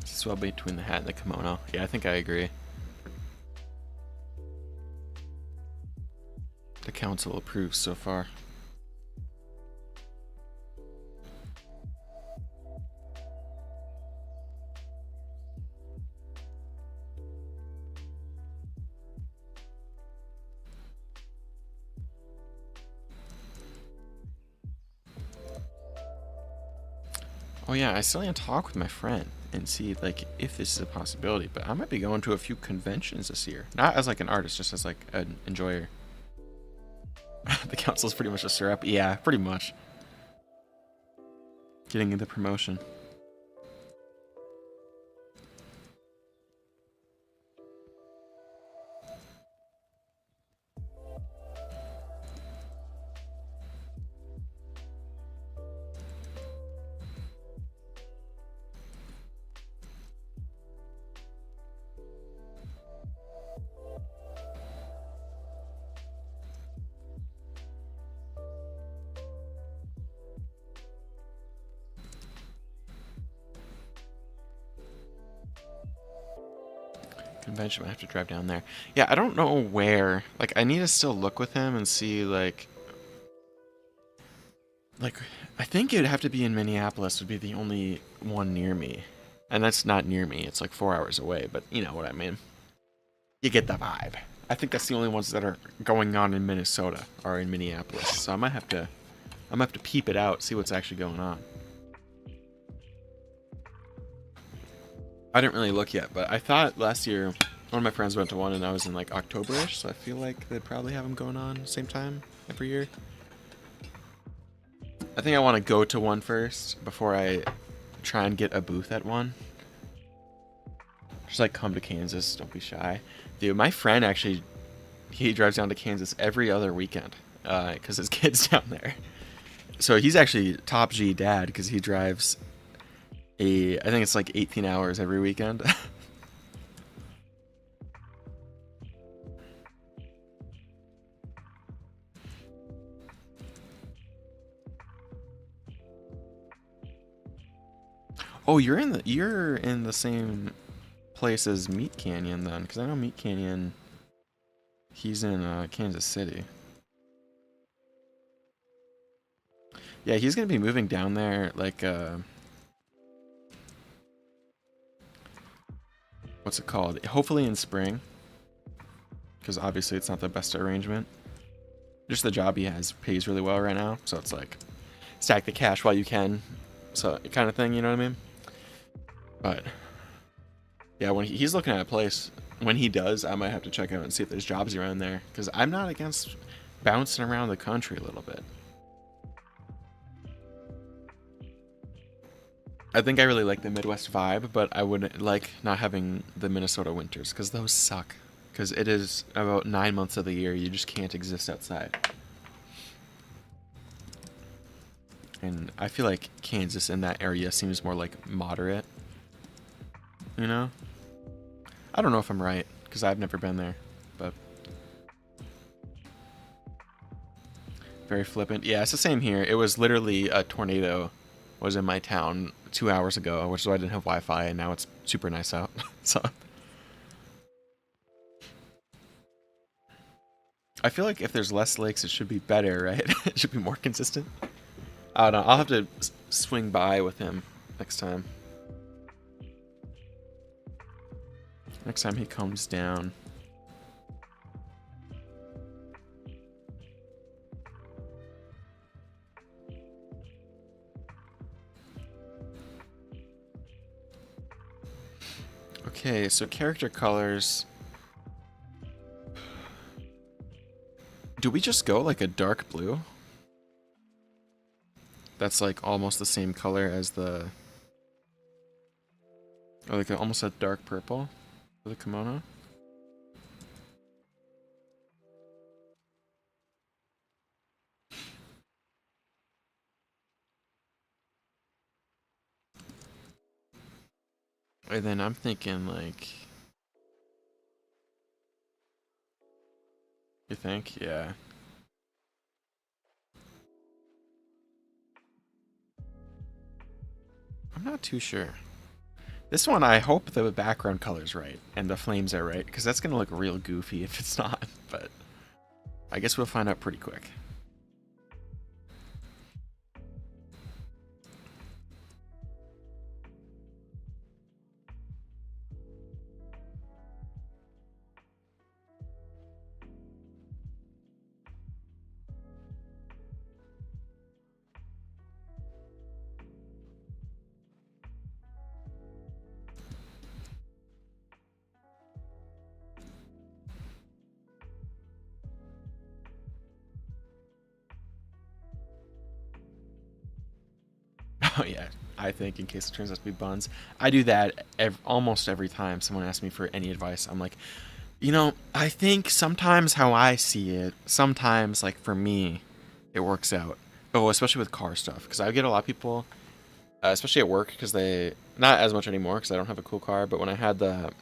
Swell between the hat and the kimono. Yeah, I think I agree. The council approves so far. Oh yeah, I still need to talk with my friend and see like if this is a possibility. But I might be going to a few conventions this year, not as like an artist, just as like an enjoyer. The council is pretty much a syrup. Yeah, pretty much. Getting into promotion. Convention, I have to drive down there. Yeah, I don't know where. Like, I need to still look with him and see, like, I think it'd have to be in Minneapolis would be the only one near me. And that's not near me. It's like 4 hours away, but you know what I mean. You get the vibe. I think that's the only ones that are going on in Minnesota are in Minneapolis. So I might have to peep it out, see what's actually going on. I didn't really look yet, but I thought last year one of my friends went to one and I was in like October-ish, so I feel like they'd probably have them going on same time every year. I think I want to go to one first before I try and get a booth at one. Just like come to Kansas, don't be shy. Dude, my friend actually, he drives down to Kansas every other weekend because his kid's down there. So he's actually top G dad because he drives I think it's like 18 hours every weekend. Oh, you're in the same place as Meat Canyon then, because I know Meat Canyon. He's in Kansas City. Yeah, he's gonna be moving down there like what's it called? Hopefully in spring, because obviously it's not the best arrangement. Just the job he has pays really well right now, so it's like stack the cash while you can, so kind of thing. You know what I mean? But yeah, when he's looking at a place, when he does, I might have to check out and see if there's jobs around there, because I'm not against bouncing around the country a little bit. I think I really like the Midwest vibe, but I would like not having the Minnesota winters, because those suck. Because it is about 9 months of the year you just can't exist outside. And I feel like Kansas in that area seems more like moderate. You know? I don't know if I'm right, because I've never been there, but very flippant. Yeah, it's the same here. It was literally a tornado was in my town 2 hours ago, which is why I didn't have Wi-Fi, and now it's super nice out. So I feel like if there's less lakes, it should be better, right? It should be more consistent. I don't know. I'll have to swing by with him next time. Next time he comes down. Okay, so character colors. Do we just go like a dark blue? That's like almost the same color as the... Or like almost a dark purple for the kimono? And then I'm thinking like... You think? Yeah. I'm not too sure. This one, I hope the background color's right and the flames are right, because that's gonna look real goofy if it's not, but I guess we'll find out pretty quick. Oh yeah, I think in case it turns out to be buns. I do that almost every time someone asks me for any advice. I'm like, I think sometimes how I see it, sometimes like for me, it works out. Oh, especially with car stuff, because I get a lot of people, especially at work, because they not as much anymore because I don't have a cool car. But when I had the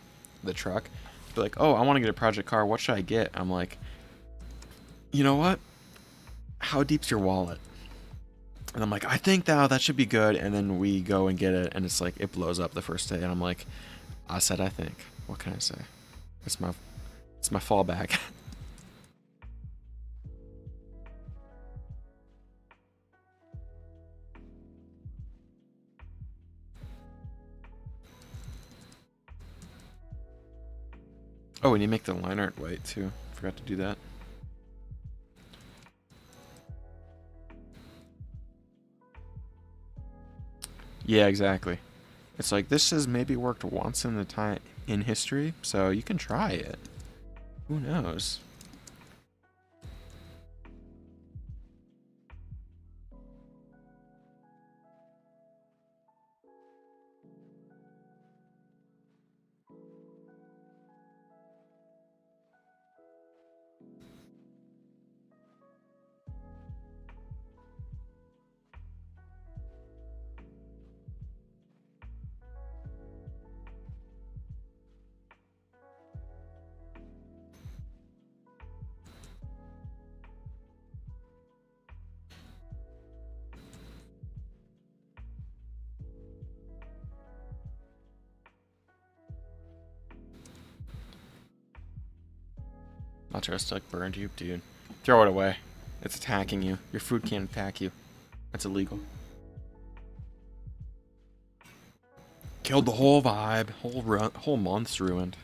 truck, they're like, "Oh, I want to get a project car. What should I get?" I'm like, you know what? How deep's your wallet? And I'm like, I think that should be good. And then we go and get it, and it's like it blows up the first day. And I'm like, I said I think. What can I say? It's my fallback. Oh, and you make the line art white too. Forgot to do that. Yeah, exactly. It's like this has maybe worked once in the time in history, so you can try it. Who knows? Not just like burned you, dude. Throw it away. It's attacking you. Your food can't attack you. That's illegal. Killed the whole vibe. Whole month's ruined.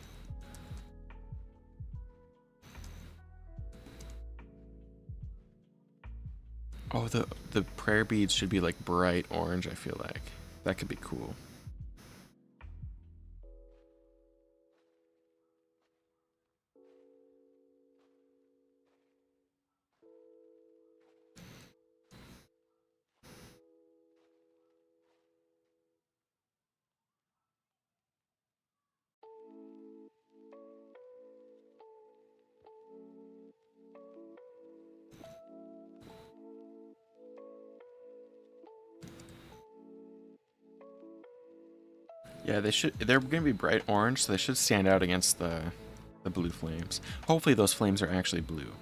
Oh, the prayer beads should be like bright orange. I feel like that could be cool. Yeah, they should. They're gonna be bright orange, so they should stand out against the blue flames. Hopefully, those flames are actually blue,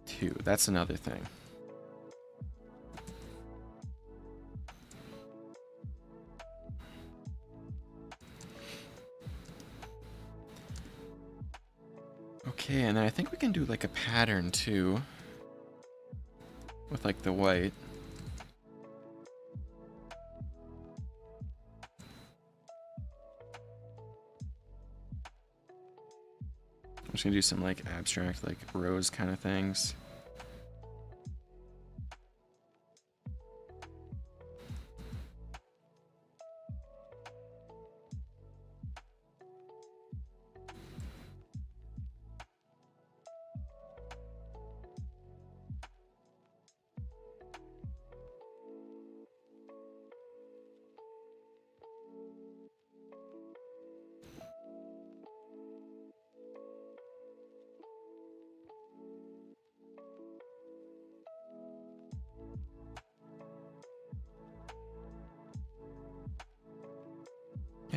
too. That's another thing. Okay, and then I think we can do like a pattern too, with like the white. I'm just gonna do some like abstract, like rose kind of things.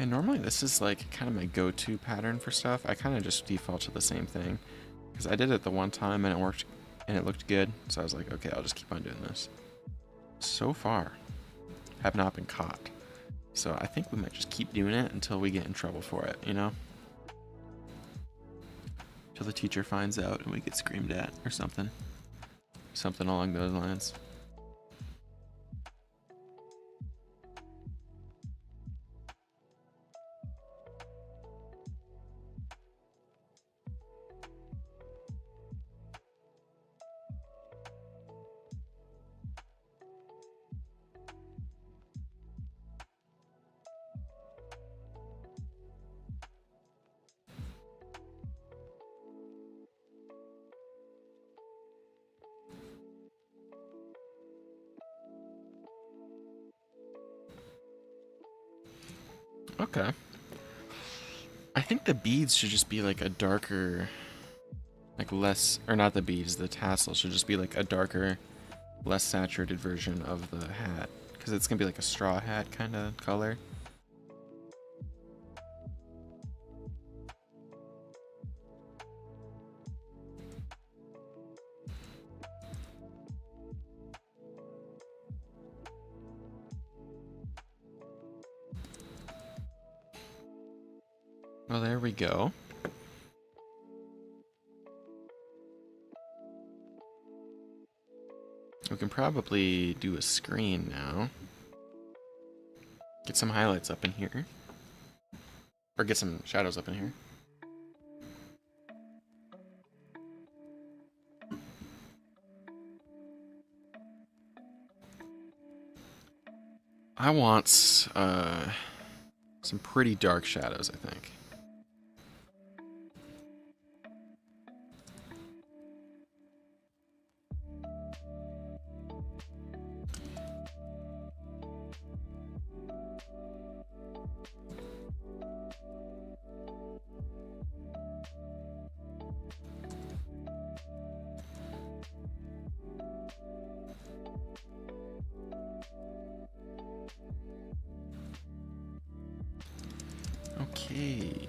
Yeah, normally this is like kind of my go-to pattern for stuff. I kind of just default to the same thing because I did it the one time and it worked and it looked good. So I was like, okay, I'll just keep on doing this. So far, have not been caught. So I think we might just keep doing it until we get in trouble for it, you know? Till the teacher finds out and we get screamed at or something. Something along those lines. Okay. I think the beads should just be like a darker, like less, or not the beads, the tassel should just be like a darker, less saturated version of the hat. Because it's going to be like a straw hat kind of color. Well, there we go. We can probably do a screen now. Get some highlights up in here. Or get some shadows up in here. I want some pretty dark shadows, I think. Okay.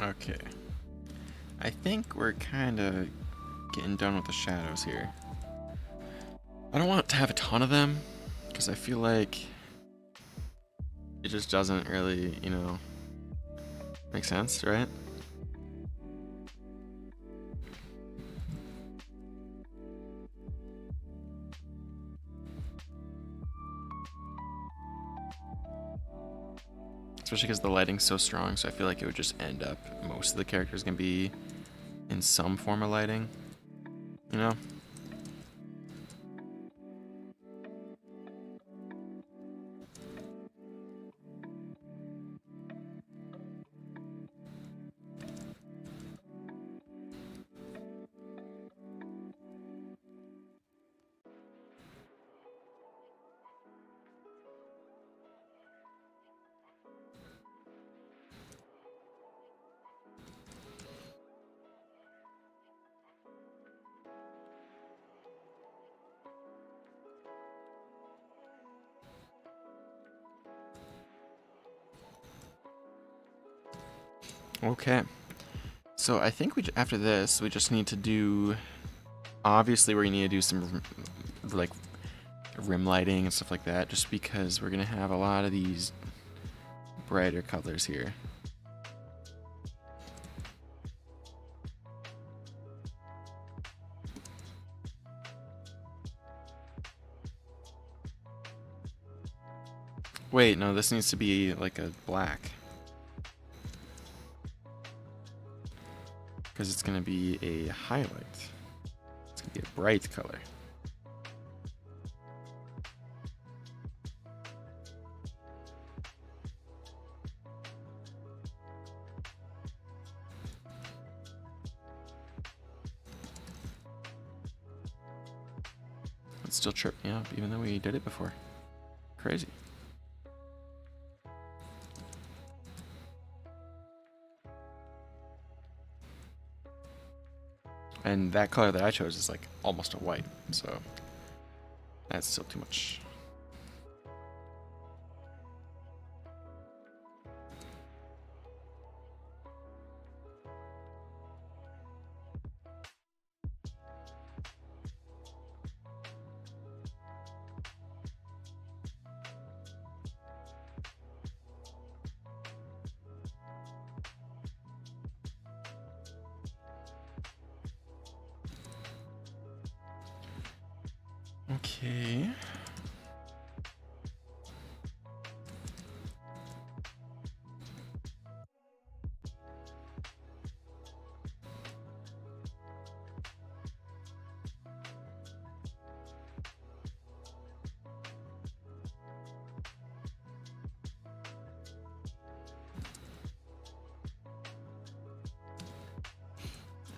Okay. I think we're kind of getting done with the shadows here. I don't want to have a ton of them, because I feel like it just doesn't really, you know, make sense, right? Especially because the lighting's so strong, so I feel like it would just end up, most of the characters gonna be in some form of lighting, you know? Okay. So I think after this we just need to do. Obviously, we need to do some like rim lighting and stuff like that, just because we're gonna have a lot of these brighter colors here. Wait, no, this needs to be like a black. Because it's going to be a highlight. It's going to be a bright color. It's still tripping me up, even though we did it before. Crazy. And that color that I chose is like almost a white, so that's still too much. Okay.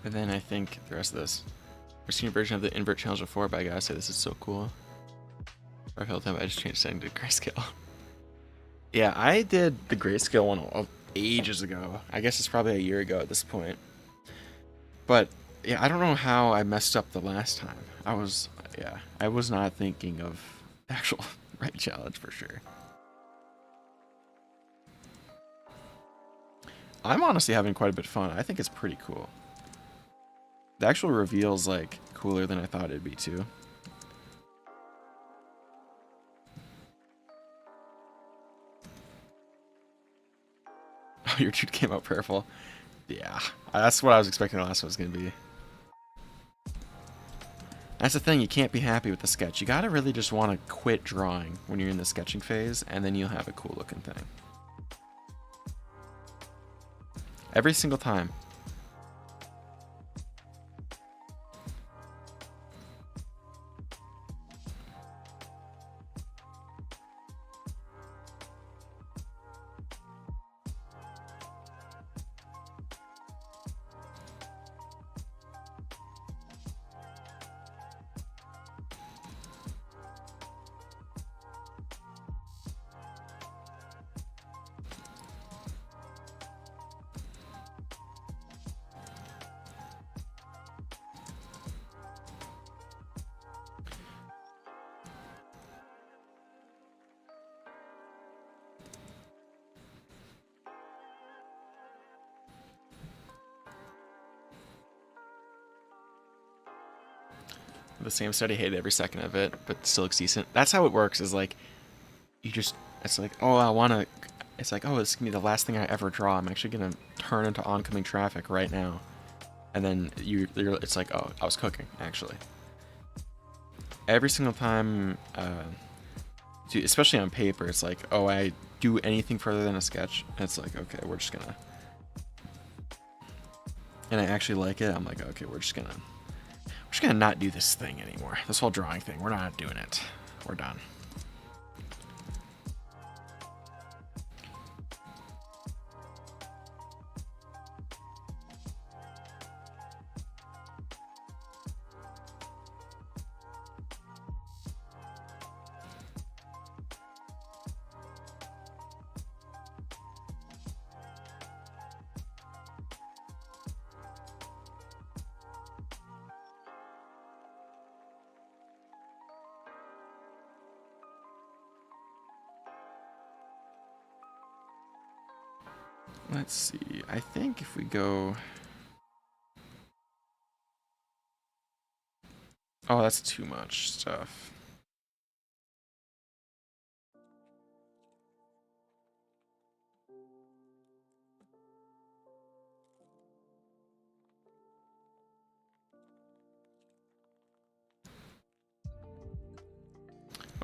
And then I think the rest of this. I've seen a version of the invert challenge before, but I gotta say this is so cool. I felt time I just changed setting to grayscale. Yeah, I did the grayscale one ages ago. I guess it's probably a year ago at this point. But yeah, I don't know how I messed up the last time. I was not thinking of the actual right challenge for sure. I'm honestly having quite a bit of fun. I think it's pretty cool. The actual reveal's like cooler than I thought it'd be too. Oh, your dude came out purple. Yeah, that's what I was expecting the last one was gonna be. That's the thing, you can't be happy with the sketch. You gotta really just want to quit drawing when you're in the sketching phase, and then you'll have a cool looking thing. Every single time. The same study, hated every second of it, but still looks decent. That's how it works, is like, it's like, oh, it's like, oh, this is gonna be the last thing I ever draw. I'm actually gonna turn into oncoming traffic right now. And then it's like, oh, I was cooking, actually. Every single time, especially on paper, it's like, oh, I do anything further than a sketch. And it's like, okay, we're just gonna, and I actually like it. I'm like, okay, we're just gonna not do this thing anymore. This whole drawing thing, we're not doing it. We're done. Let's see. I think if we go... Oh, that's too much stuff.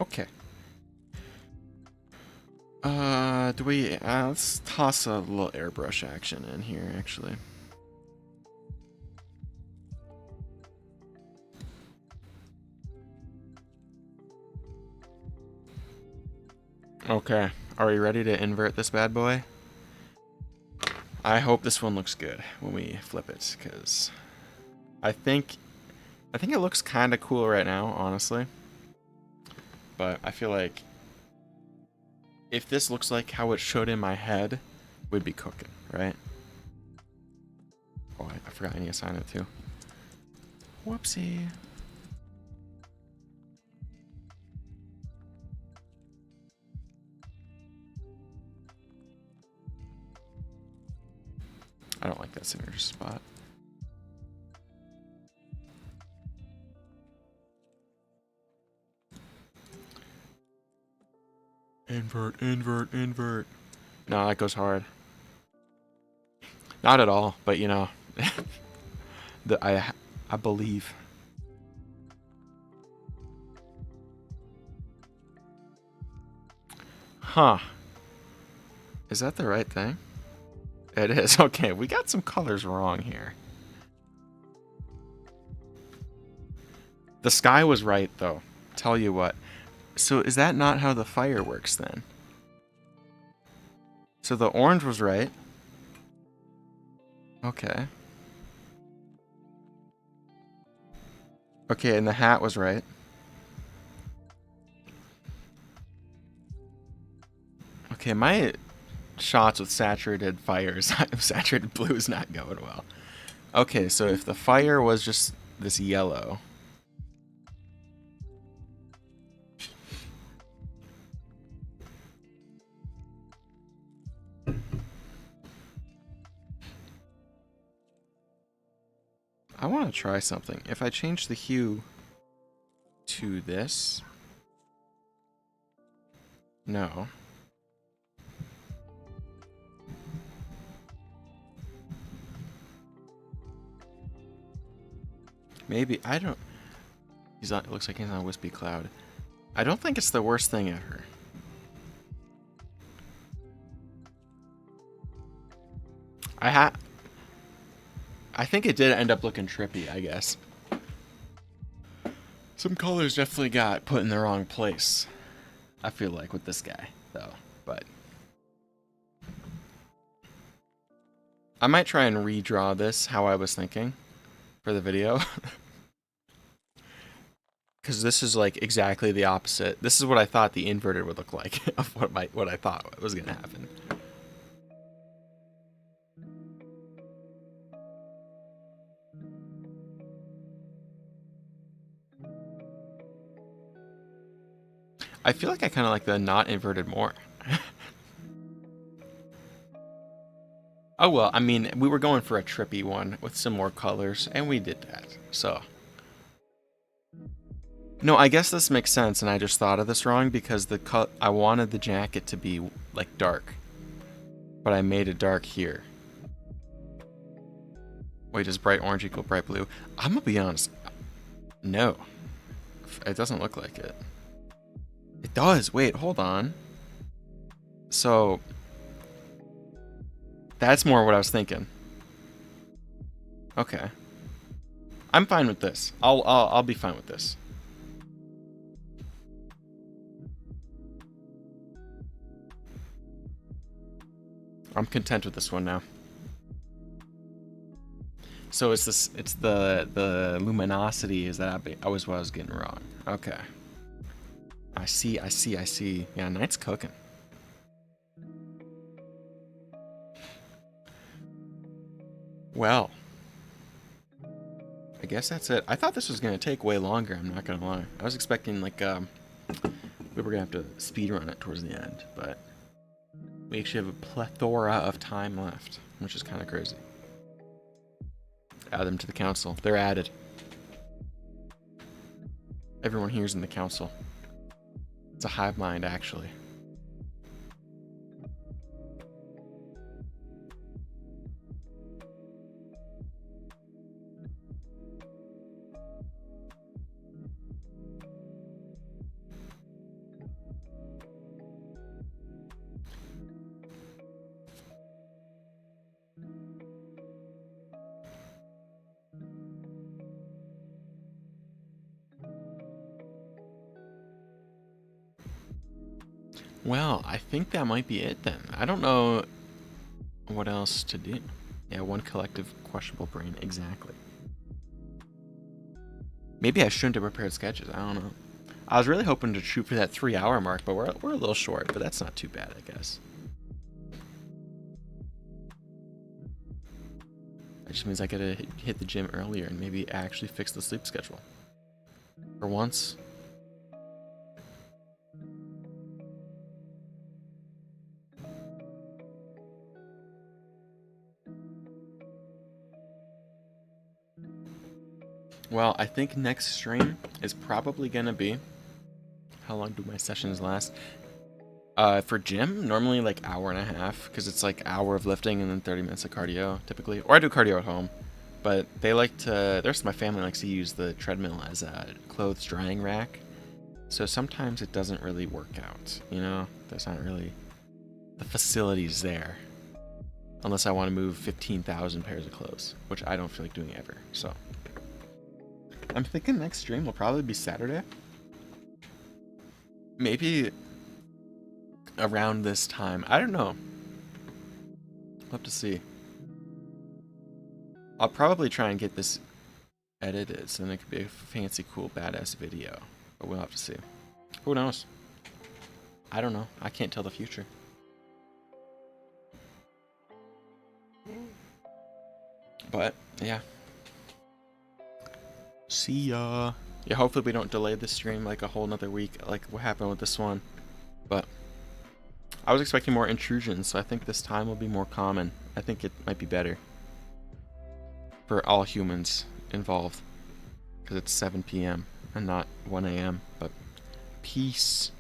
Okay. Let's toss a little airbrush action in here, actually. Okay, are you ready to invert this bad boy? I hope this one looks good when we flip it, because I think it looks kind of cool right now, honestly. But I feel like if this looks like how it should in my head, we'd be cooking, right? Oh, I forgot I need to sign it too. Whoopsie. I don't like that center spot. Invert, invert, invert. No, that goes hard. Not at all, but you know, I believe. Huh. Is that the right thing? It is. Okay, we got some colors wrong here. The sky was right, though. Tell you what. So is that not how the fire works, then? So the orange was right. Okay. Okay, and the hat was right. Okay, my shots with saturated fires, saturated blue is not going well. Okay, so if the fire was just this yellow... I want to try something. If I change the hue to this... No. Maybe, I don't... He's on, it looks like he's on a wispy cloud. I don't think it's the worst thing ever. I think it did end up looking trippy, I guess. Some colors definitely got put in the wrong place. I feel like with this guy, though, but... I might try and redraw this how I was thinking for the video. Because this is like exactly the opposite. This is what I thought the inverted would look like of what I thought was going to happen. I feel like I kind of like the not inverted more. Oh well, I mean, we were going for a trippy one with some more colors, and we did that, so... No, I guess this makes sense, and I just thought of this wrong because I wanted the jacket to be, like, dark. But I made it dark here. Wait, does bright orange equal bright blue? I'm gonna be honest. No. It doesn't look like it. It does! Wait, hold on. So... That's more what I was thinking. Okay. I'm fine with this. I'll be fine with this. I'm content with this one now. So it's the luminosity is that I was what I was getting wrong. Okay. I see. Yeah, night's cooking. Well, I guess that's it. I thought this was gonna take way longer, I'm not gonna lie. I was expecting like we were gonna have to speed run it towards the end, but We actually have a plethora of time left, which is kind of crazy. Add them to the council. They're added. Everyone here's in the council. It's a hive mind, actually. Well, I think that might be it then. I don't know what else to do. Yeah, one collective questionable brain, exactly. Maybe I shouldn't have prepared sketches, I don't know. I was really hoping to shoot for that 3-hour mark, but we're a little short, but that's not too bad, I guess. That just means I gotta hit the gym earlier and maybe actually fix the sleep schedule. For once. Well, I think next stream is probably gonna be... How long do my sessions last? For gym, normally like hour and a half, because it's like hour of lifting and then 30 minutes of cardio, typically. Or I do cardio at home. But they like to... The rest of my family likes to use the treadmill as a clothes drying rack. So sometimes it doesn't really work out, you know? There's not really the facilities there. Unless I want to move 15,000 pairs of clothes, which I don't feel like doing ever, so... I'm thinking next stream will probably be Saturday. Maybe around this time. I don't know. We'll have to see. I'll probably try and get this edited so then it could be a fancy, cool, badass video. But we'll have to see. Who knows? I don't know. I can't tell the future. But, yeah. See ya. Yeah, hopefully we don't delay this stream like a whole nother week like what happened with this one. But I was expecting more intrusions, so I think this time will be more common. I think it might be better for all humans involved because it's 7 p.m. and not 1 a.m. But peace.